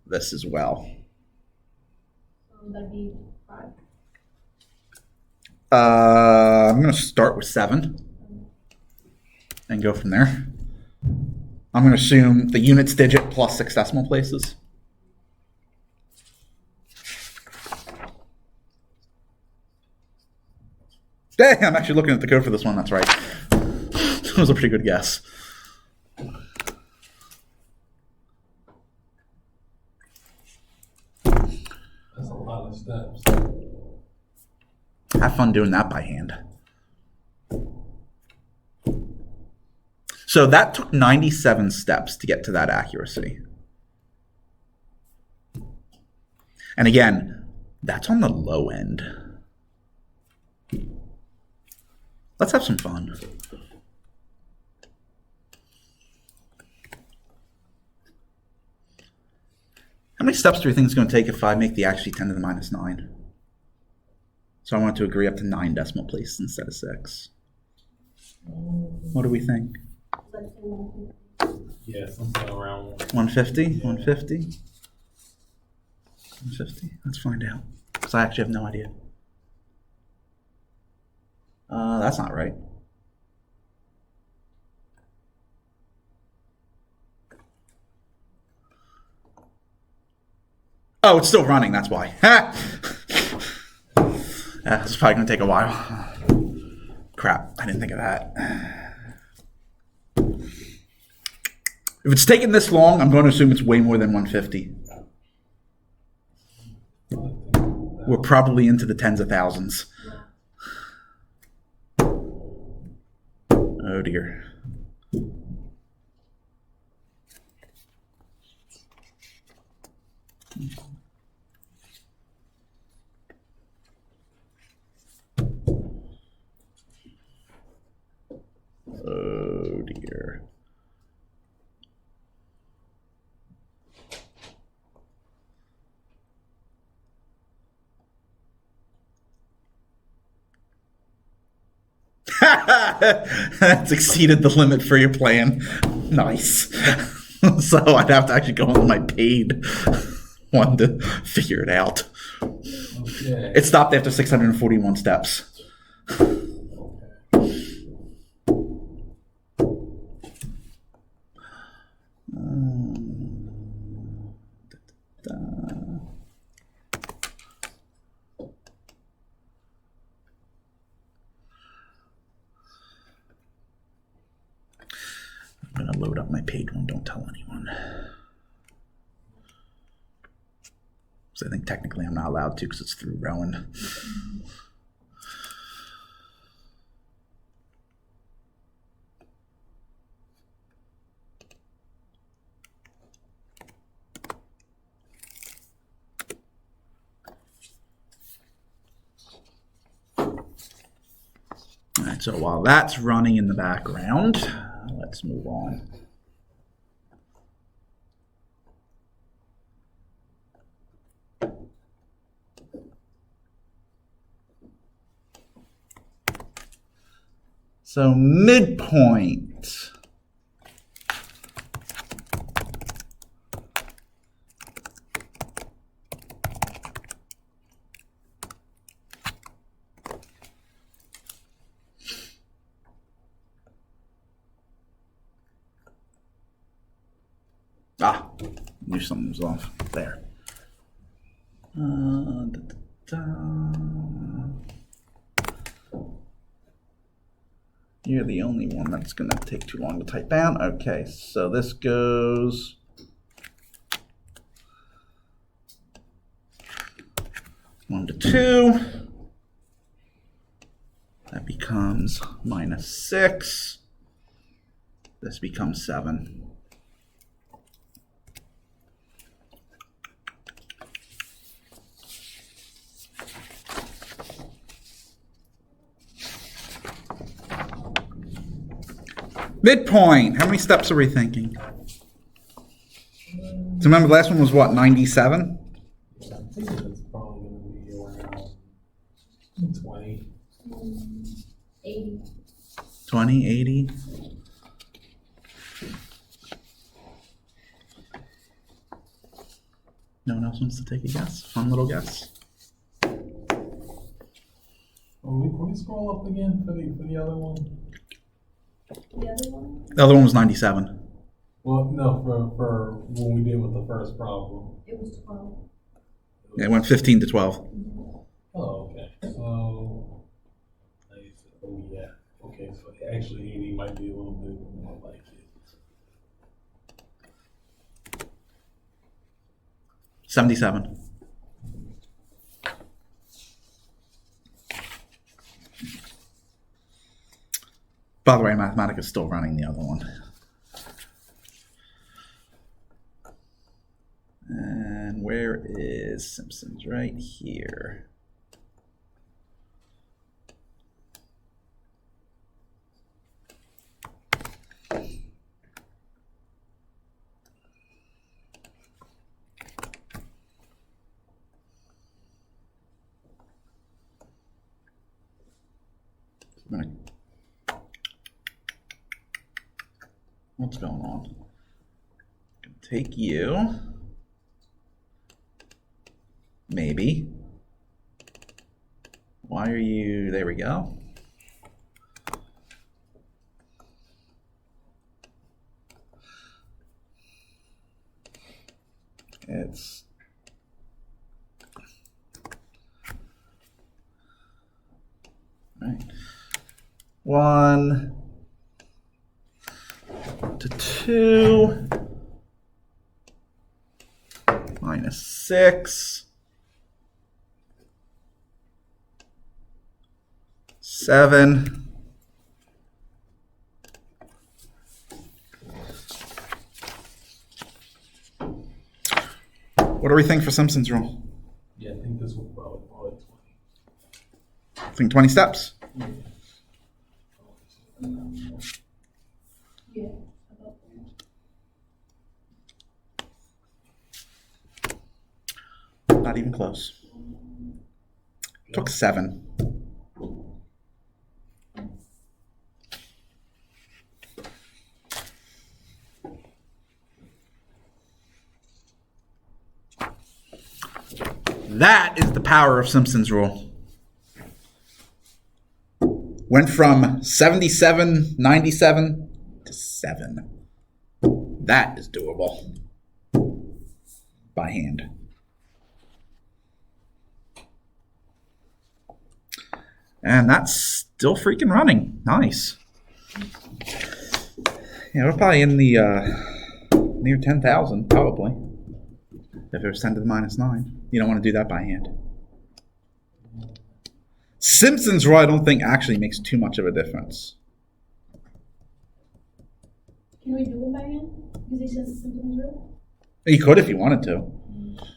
A: this as well.
C: So that'd be 5.
A: I'm going to start with 7 and go from there. I'm going to assume the units digit plus 6 decimal places. Hey, I'm actually looking at the code for this one. That's right. That was a pretty good guess.
B: That's a lot of steps.
A: Have fun doing that by hand. So that took 97 steps to get to that accuracy. And again, that's on the low end. Let's have some fun. How many steps do you think it's going to take if I make the actually 10 to the minus 9? So I want to agree up to 9 decimal places instead of 6. What do we think?
C: Let's say 150.
B: Yeah, something around
A: 150?
B: Yeah.
A: 150? 150? Let's find out. Because I actually have no idea. That's not right. Oh, it's still running, that's why. Yeah, it's probably going to take a while. Crap, I didn't think of that. If it's taking this long, I'm going to assume it's way more than 150. We're probably into the tens of thousands. Oh dear. Oh dear. That's exceeded the limit for your plan. Nice. So I'd have to actually go on my paid one to figure it out.
B: Okay.
A: It stopped after 641 steps. I'm going to load up my paid one. Don't tell anyone. So I think technically I'm not allowed to because it's through Rowan. All right, so while that's running in the background, let's move on. So midpoint. Knew something was off there. You're the only one that's going to take too long to type down. Okay, so this goes one to 2. That becomes -6. This becomes 7. Midpoint. How many steps are we thinking? So remember, the last one was what, 97?
B: I think it's probably going to be around 20.
C: 80.
A: 20, 80? No one else wants to take a guess? Fun little guess.
B: Oh, can we scroll up again for the other one?
C: The other one?
A: The other one was 97.
B: Well, no, for when we did with the first problem.
C: It was 12.
A: Yeah, it went 15 to 12.
B: Oh, okay. So, oh yeah. Okay, so actually 80 might be a little bit more like it.
A: 77. By the way, Mathematica is still running the other one. And where is Simpsons? Right here. What's going on? Take you. Maybe. Why are you... There we go. It's... Right. 1 to 2 minus 6 7 What do we think for Simpson's rule?
B: Yeah, I think this will probably 20.
A: I think 20 steps.
B: Yeah.
C: Yeah.
A: Not even close. Took 7. That is the power of Simpson's rule. Went from 77, 97 to 7. That is doable. By hand. And that's still freaking running. Nice. Yeah, we're probably in the near 10,000, probably. If it was 10 to the minus 9. You don't want to do that by hand. Simpson's rule, I don't think, actually makes too much of a difference.
C: Can we do it by hand? Because he says it's Simpson's rule?
A: You could if you wanted to.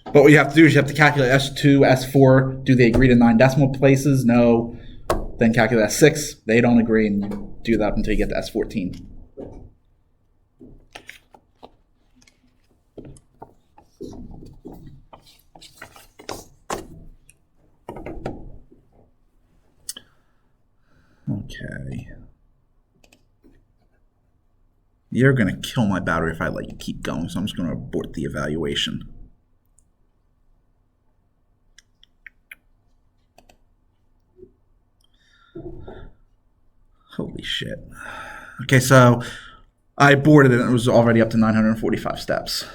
A: But what you have to do is you have to calculate S2, S4. Do they agree to 9 decimal places? No. Then calculate S6. They don't agree, and you do that until you get to S14. Okay. You're going to kill my battery if I let you keep going, so I'm just going to abort the evaluation. Holy shit. Okay, so I aborted it and it was already up to 945 steps.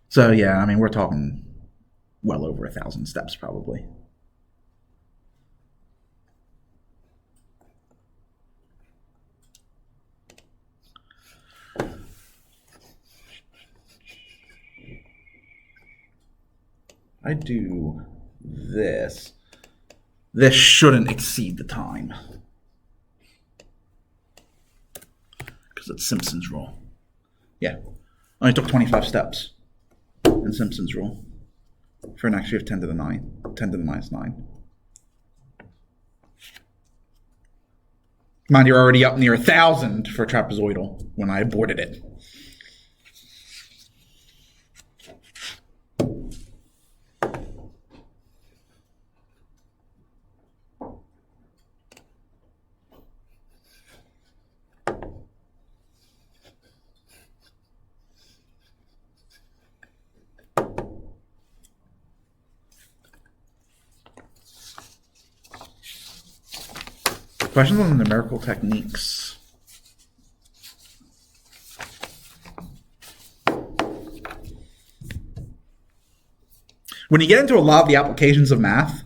A: So yeah, I mean, we're talking well over 1,000 steps probably. I do this. This shouldn't exceed the time. Because it's Simpson's rule. Yeah. Only took 25 steps in Simpson's rule for an accuracy of 10 to the 9, 10 to the minus 9. Mind, you're already up near 1,000 for trapezoidal when I aborted it. Questions on the numerical techniques. When you get into a lot of the applications of math,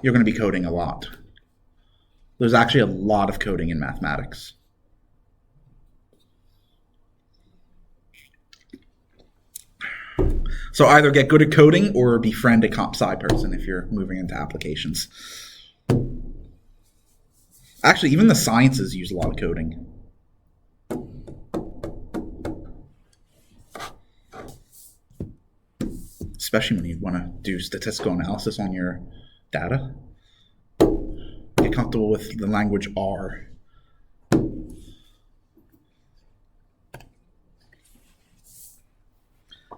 A: you're going to be coding a lot. There's actually a lot of coding in mathematics. So either get good at coding or befriend a comp sci person if you're moving into applications. Actually, even the sciences use a lot of coding. Especially when you want to do statistical analysis on your data. Get comfortable with the language R.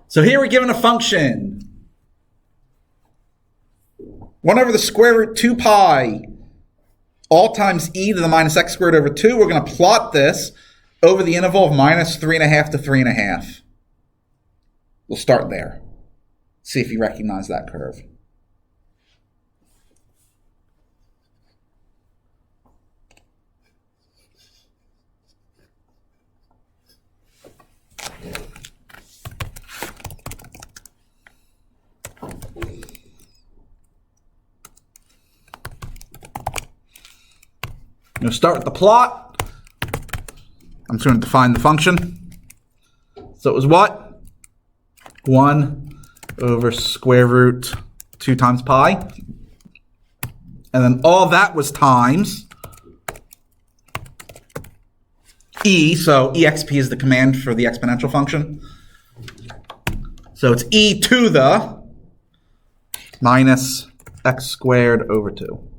A: So here we're given a function. 1 over the square root 2 pi, all times e to the minus x squared over 2. We're going to plot this over the interval of minus 3.5 to 3.5. We'll start there. See if you recognize that curve. I'm going to start with the plot. I'm just going to define the function. So it was what? 1 over square root 2 times pi. And then all that was times e. So exp is the command for the exponential function. So it's e to the minus x squared over 2.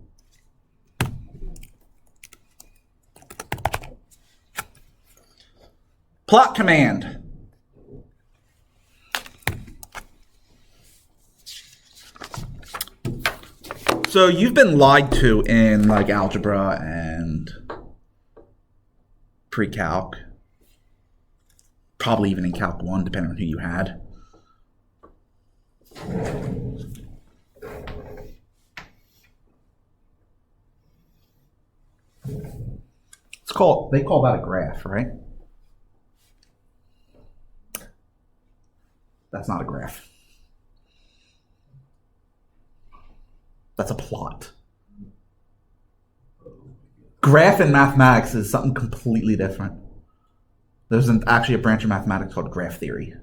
A: Plot command. So you've been lied to in like algebra and pre-calc, probably even in Calc 1, depending on who you had. They call that a graph, right? That's not a graph. That's a plot. Graph in mathematics is something completely different. There's actually a branch of mathematics called graph theory.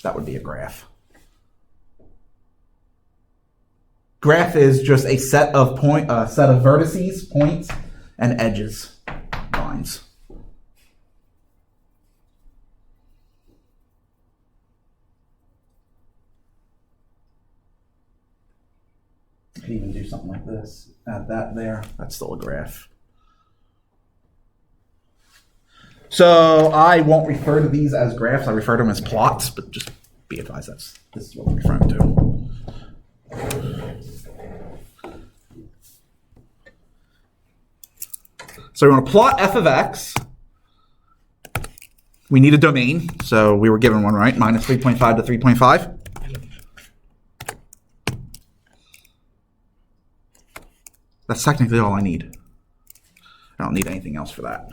A: That would be a graph. Graph is just a set of vertices, points, and edges, lines. You could even do something like this. Add that there. That's still a graph. So I won't refer to these as graphs. I refer to them as plots, but just be advised this is what we're referring to. So we want to plot f of x. We need a domain, so we were given one, right? Minus 3.5 to 3.5. That's technically all I need. I don't need anything else for that.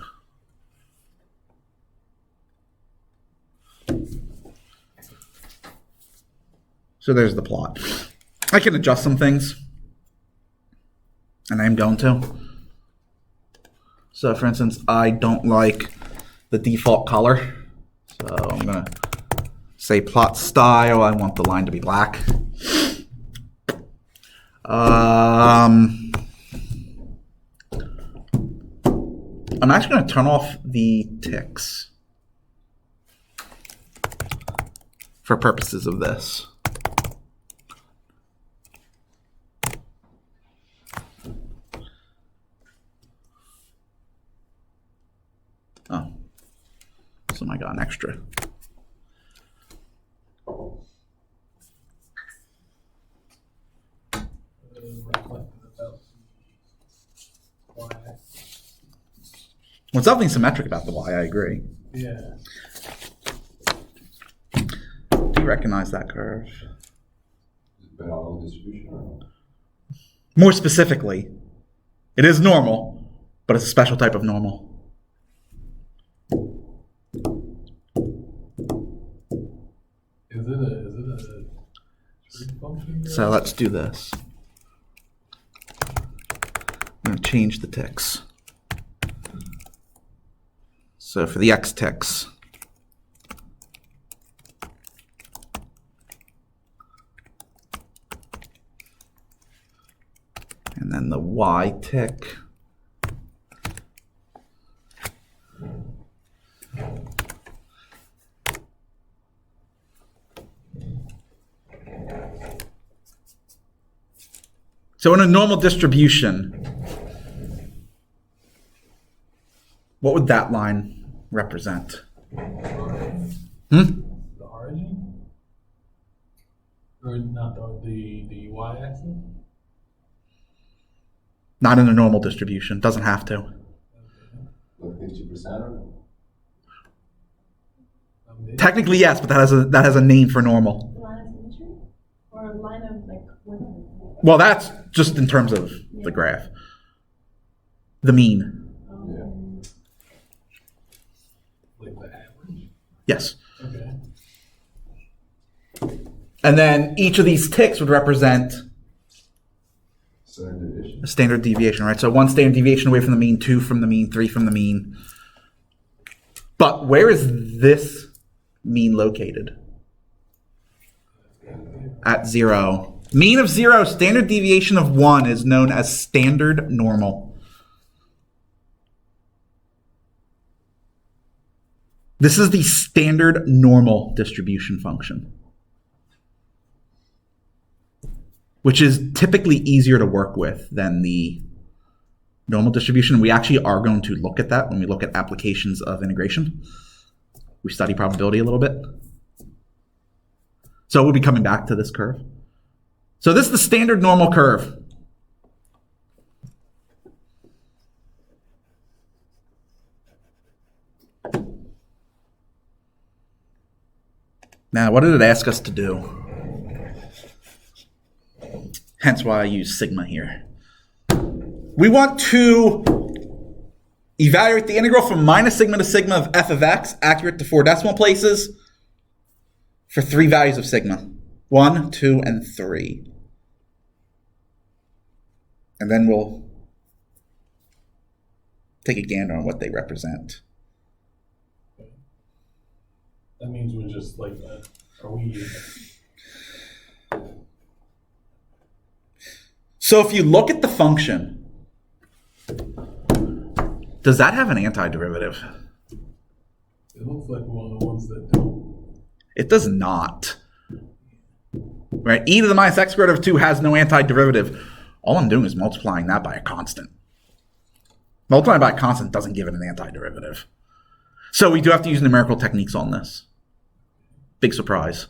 A: So there's the plot. I can adjust some things, and I'm going to. So for instance, I don't like the default color. So I'm going to say plot style. I want the line to be black. I'm actually going to turn off the ticks for purposes of this. Oh, so I got an extra. Well, something symmetric about the y, I agree.
B: Yeah.
A: Do you recognize that curve? More specifically, it is normal, but it's a special type of normal.
B: Is it a street function?
A: So let's do this. I'm going to change the ticks. So for the x ticks, and then the y tick. So in a normal distribution, what would that line represent?
B: The origin? Or not the y-axis?
A: Not in a normal distribution. Doesn't have to.
D: Like 50%?
A: Technically, yes, but that has a name for normal.
C: Line of symmetry? Or a line of like what?
A: Well, that's just in terms of the graph. The mean.
B: Like the average?
A: Yes.
B: Okay.
A: And then each of these ticks would represent
D: Standard deviation.
A: a standard deviation, right? So 1 standard deviation away from the mean, 2 from the mean, 3 from the mean. But where is this mean located? At 0. Mean of 0, standard deviation of 1 is known as standard normal. This is the standard normal distribution function, which is typically easier to work with than the normal distribution. We actually are going to look at that when we look at applications of integration. We study probability a little bit. So we'll be coming back to this curve. So this is the standard normal curve. Now, what did it ask us to do? Hence why I use sigma here. We want to evaluate the integral from minus sigma to sigma of f of x, accurate to 4 decimal places, for 3 values of sigma. 1, 2, and 3. And then we'll take a gander on what they represent.
B: That means we're just like, are we?
A: So if you look at the function, does that have an antiderivative?
B: It looks like one of the ones that don't.
A: It does not. Right? E to the minus x squared over 2 has no antiderivative. All I'm doing is multiplying that by a constant. Multiplying by a constant doesn't give it an antiderivative. So we do have to use numerical techniques on this. Big surprise.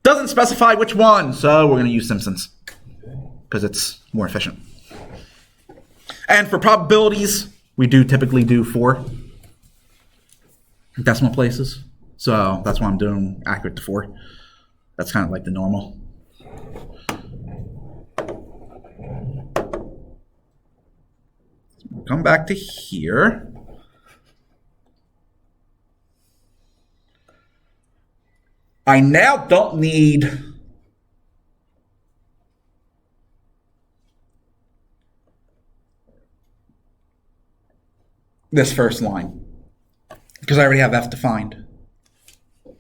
A: Doesn't specify which one, so we're going to use Simpson's because it's more efficient. And for probabilities, we do typically do 4 decimal places. So that's why I'm doing accurate to 4. That's kind of like the normal. We'll come back to here. I now don't need this first line because I already have f defined. All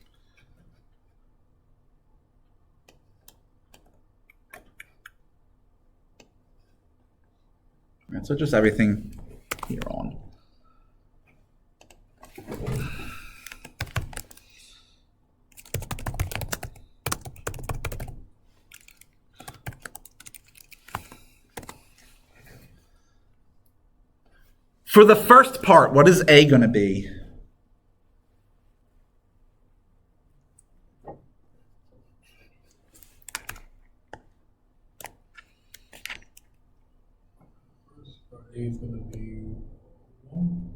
A: right, so just everything here on. For the first part, what is A going to be?
B: A is going to be 1.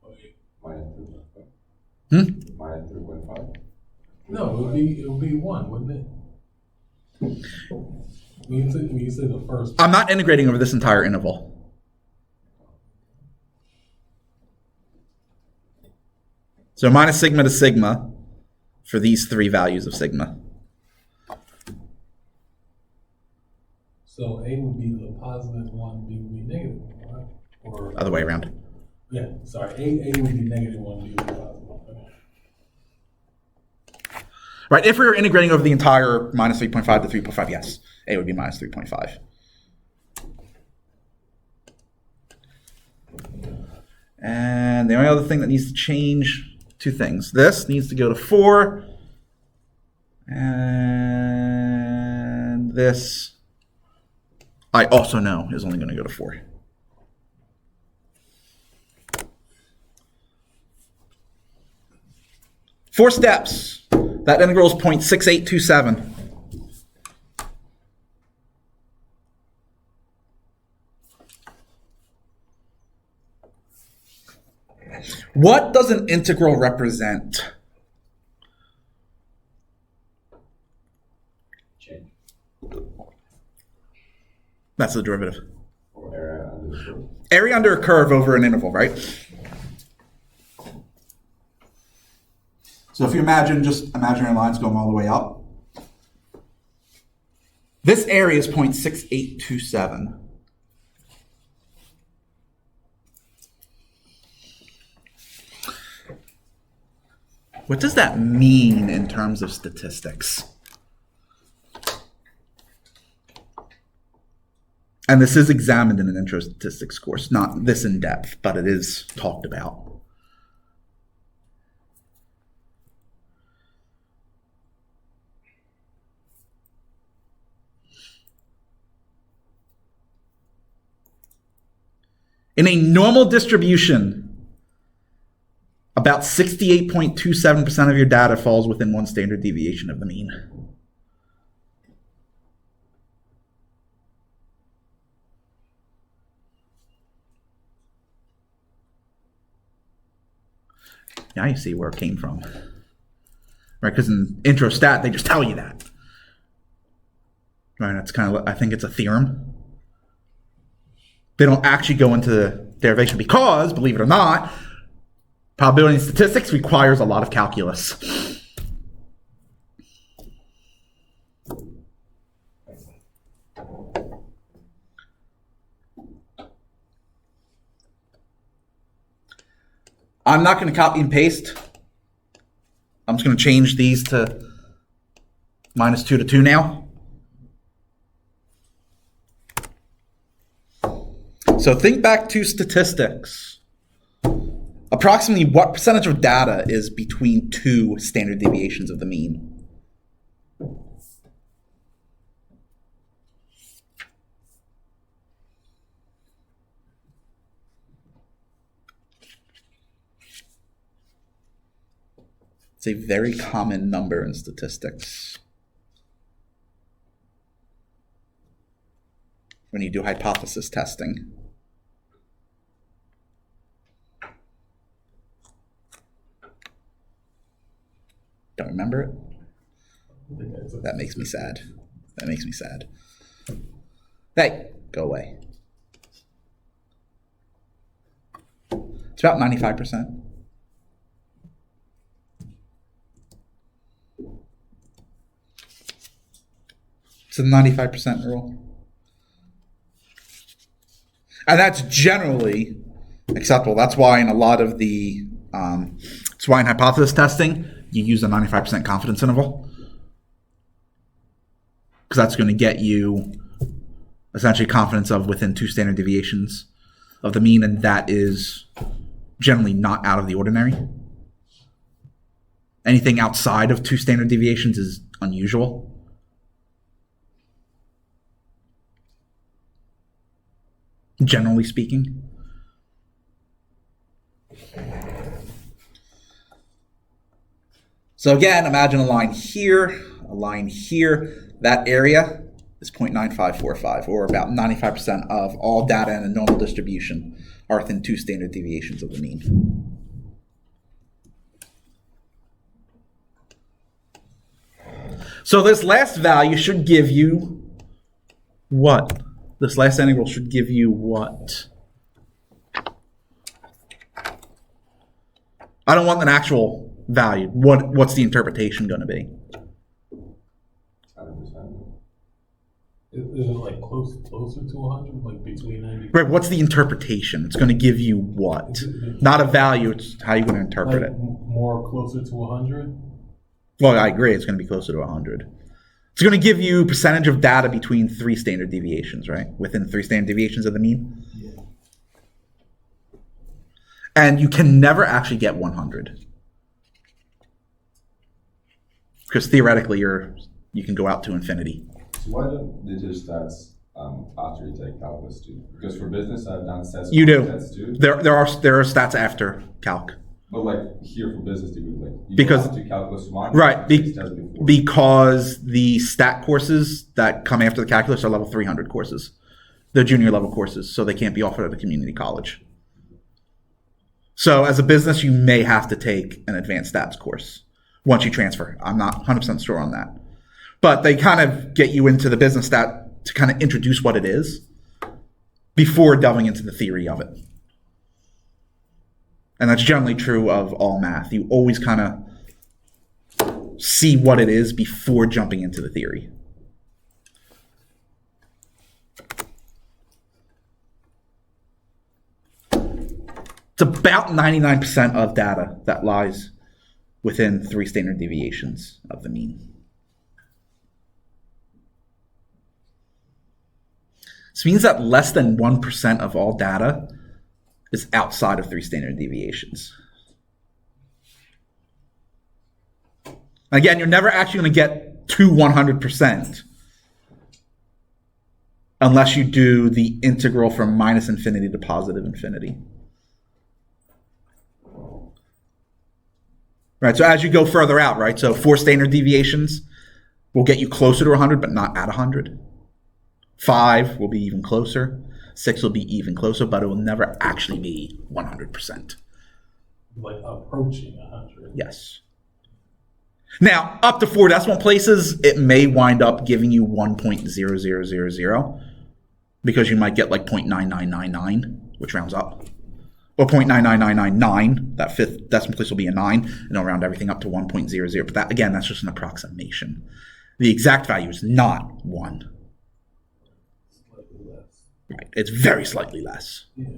B: Okay.
D: Minus 3.5. Minus 3.5.
B: No, it would be 1, wouldn't it? When you say the first.
A: I'm not integrating over this entire interval. So minus sigma to sigma for these 3 values of sigma.
B: So A would be the positive 1, B would be negative 1, right? Or
A: Other way around.
B: yeah, sorry. A would be negative 1, B would be positive 1. Okay.
A: Right, if we were integrating over the entire minus 3.5 to 3.5, yes, A would be minus 3.5. And the only other thing that needs to change, 2 things. This needs to go to 4. And this, I also know, is only going to go to 4. 4 steps. That integral is 0.6827. What does an integral represent?
D: Change.
A: That's the derivative.
D: Or area under the curve.
A: Area under a curve over an interval, right? So if you just imaginary lines going all the way up. This area is 0.6827. What does that mean in terms of statistics? And this is examined in an intro statistics course, not this in depth, but it is talked about. In a normal distribution, about 68.27% of your data falls within one standard deviation of the mean. Now you see where it came from. Right, because in intro stat, they just tell you that. Right, that's kind of, I think it's a theorem. They don't actually go into the derivation because, believe it or not, probability and statistics requires a lot of calculus. I'm not going to copy and paste. I'm just going to change these to -2 to 2 now. So think back to statistics. Approximately what percentage of data is between 2 standard deviations of the mean? It's a very common number in statistics. When you do hypothesis testing. Don't remember it? That makes me sad. That makes me sad. Hey, go away. It's about 95%. It's a 95% rule. And that's generally acceptable. That's why in a lot of the, that's why in hypothesis testing, you use a 95% confidence interval. Because that's going to get you essentially confidence of within 2 standard deviations of the mean, and that is generally not out of the ordinary. Anything outside of 2 standard deviations is unusual. Generally speaking. So again, imagine a line here, that area is 0.9545, or about 95% of all data in a normal distribution are within 2 standard deviations of the mean. So this last value should give you what? This last integral should give you what? I don't want an actual value. What's the interpretation going to be?
D: 100%.
B: Is it like closer to 100, like between 90?
A: Right. What's the interpretation? It's going to give you what? Not a value. It's how you're going to interpret
B: Like
A: it.
B: more closer to 100?
A: Well, I agree. It's going to be closer to 100. It's going to give you percentage of data between 3 standard deviations, right? Within 3 standard deviations of the mean.
B: Yeah.
A: And you can never actually get 100. Because theoretically, you can go out to infinity.
D: So why don't they just stats after you take calculus too? Because for business, I've done stats.
A: You do.
D: Stats too.
A: There are stats after calc.
D: But like here for business degree, like you
A: Because-
D: don't have to calculus one.
A: Right,
D: It does before.
A: because the stat courses that come after the calculus are level 300 courses. They're junior level courses, so they can't be offered at a community college. So as a business, you may have to take an advanced stats course once you transfer. I'm not 100% sure on that. But they kind of get you into the business stat to kind of introduce what it is before delving into the theory of it. And that's generally true of all math. You always kind of see what it is before jumping into the theory. It's about 99% of data that lies within 3 standard deviations of the mean. This means that less than 1% of all data is outside of 3 standard deviations. Again, you're never actually going to get to 100% unless you do the integral from minus infinity to positive infinity. Right, so as you go further out, right, so 4 standard deviations will get you closer to 100, but not at 100. 5 will be even closer. 6 will be even closer, but it will never actually be 100%.
B: Like approaching 100.
A: Yes. Now, up to 4 decimal places, it may wind up giving you 1.0000 because you might get like 0.9999, which rounds up. Or 0.99999, that 5th decimal place will be a 9, and it'll round everything up to 1.00. But that, again, that's just an approximation. The exact value is not 1.
B: Slightly less.
A: Right. It's very slightly less.
B: Yeah.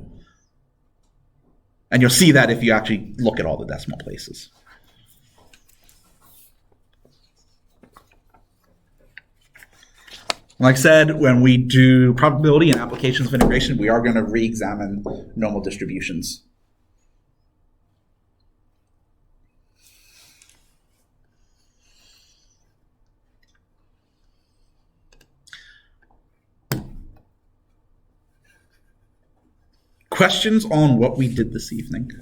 A: And you'll see that if you actually look at all the decimal places. Like I said, when we do probability and applications of integration, we are going to re-examine normal distributions. Questions on what we did this evening?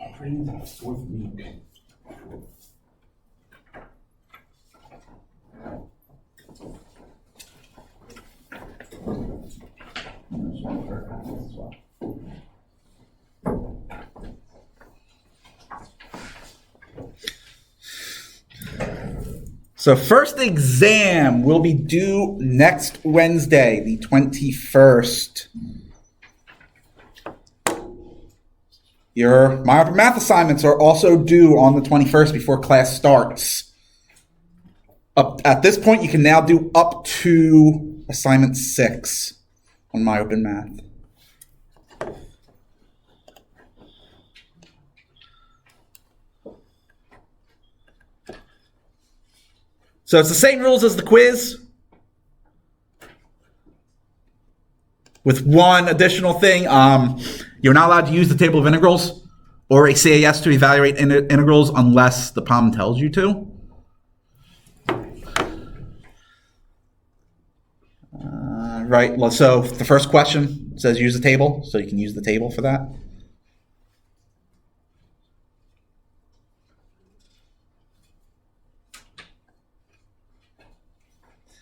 A: Already into the 4th week. So first exam will be due next Wednesday, the 21st. Your myopic math assignments are also due on the 21st before class starts. At this point, you can now do up to assignment 6 on myopic math. So it's the same rules as the quiz, with one additional thing. You're not allowed to use the table of integrals or a CAS to evaluate integrals unless the problem tells you to. Right, so the first question says use the table, so you can use the table for that.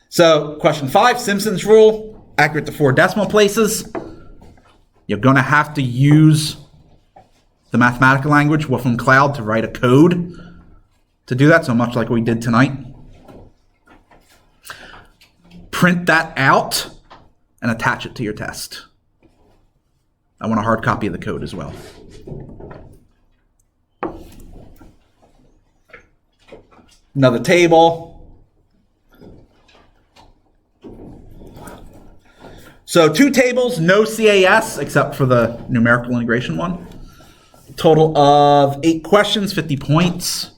A: So question 5, Simpson's rule, accurate to 4 decimal places. You're going to have to use the mathematical language, Wolfram Cloud, to write a code to do that, so much like we did tonight. Print that out and attach it to your test. I want a hard copy of the code as well. Another table. So 2 tables, no CAS except for the numerical integration one. Total of 8 questions, 50 points.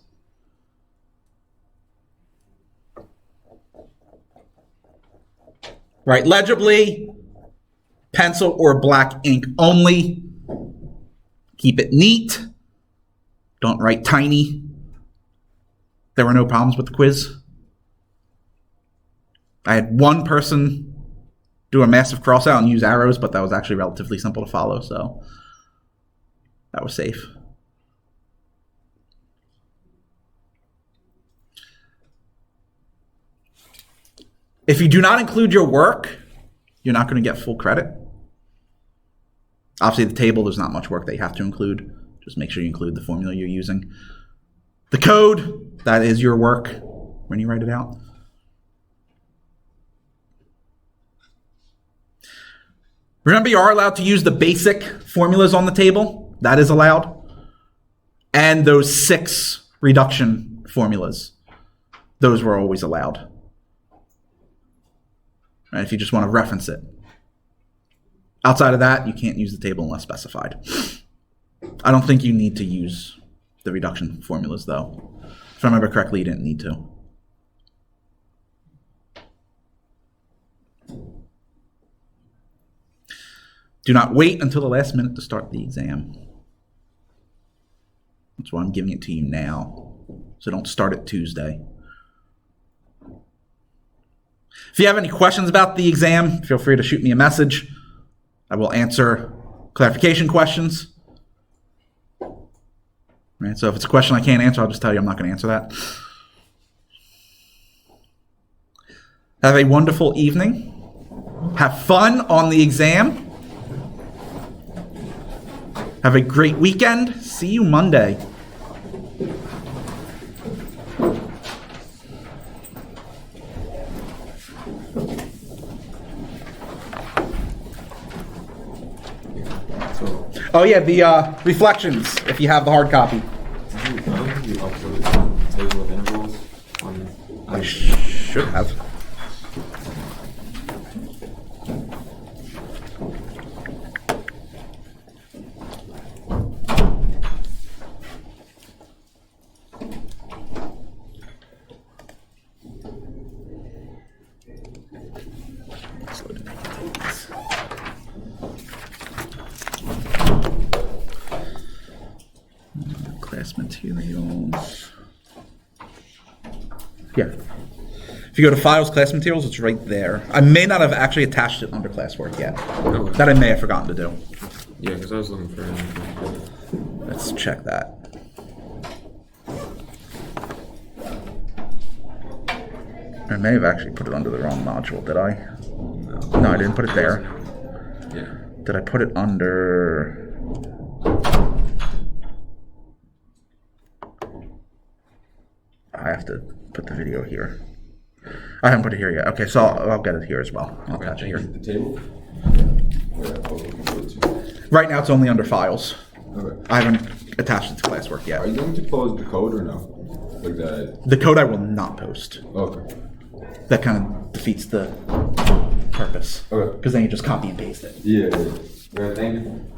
A: Write legibly, pencil or black ink only. Keep it neat. Don't write tiny. There were no problems with the quiz. I had one person do a massive cross out and use arrows, but that was actually relatively simple to follow, so that was safe. If you do not include your work, you're not going to get full credit. Obviously, the table, there's not much work that you have to include. Just make sure you include the formula you're using. The code, that is your work when you write it out. Remember, you are allowed to use the basic formulas on the table. That is allowed. And those 6 reduction formulas. Those were always allowed. Right, if you just want to reference it. Outside of that, you can't use the table unless specified. I don't think you need to use the reduction formulas, though. If I remember correctly, you didn't need to. Do not wait until the last minute to start the exam. That's why I'm giving it to you now. So don't start it Tuesday. If you have any questions about the exam, feel free to shoot me a message. I will answer clarification questions. Right, so if it's a question I can't answer, I'll just tell you I'm not going to answer that. Have a wonderful evening. Have fun on the exam. Have a great weekend. See you Monday. Oh yeah, the reflections, if you have the hard copy.
D: You upload the table of intervals on
A: I should have. Class materials. Yeah. If you go to files, class materials, it's right there. I may not have actually attached it under classwork yet.
D: No.
A: That I may have forgotten to do.
D: Yeah, because I was looking for it.
A: Let's check that. I may have actually put it under the wrong module, did I? No, I didn't put it there.
D: Yeah.
A: Did I put it under... I have to put the video here. I haven't put it here yet. Okay, so I'll get it here as well. I'll attach it here.
D: The table?
A: Right now it's only under files.
D: Okay.
A: I haven't attached it to classwork yet.
D: Are you going to post the code or no? Like that?
A: The code I will not post.
D: Okay.
A: That kind of defeats the purpose.
D: Okay.
A: Because then you just copy and paste it.
D: Yeah. Well, thank you.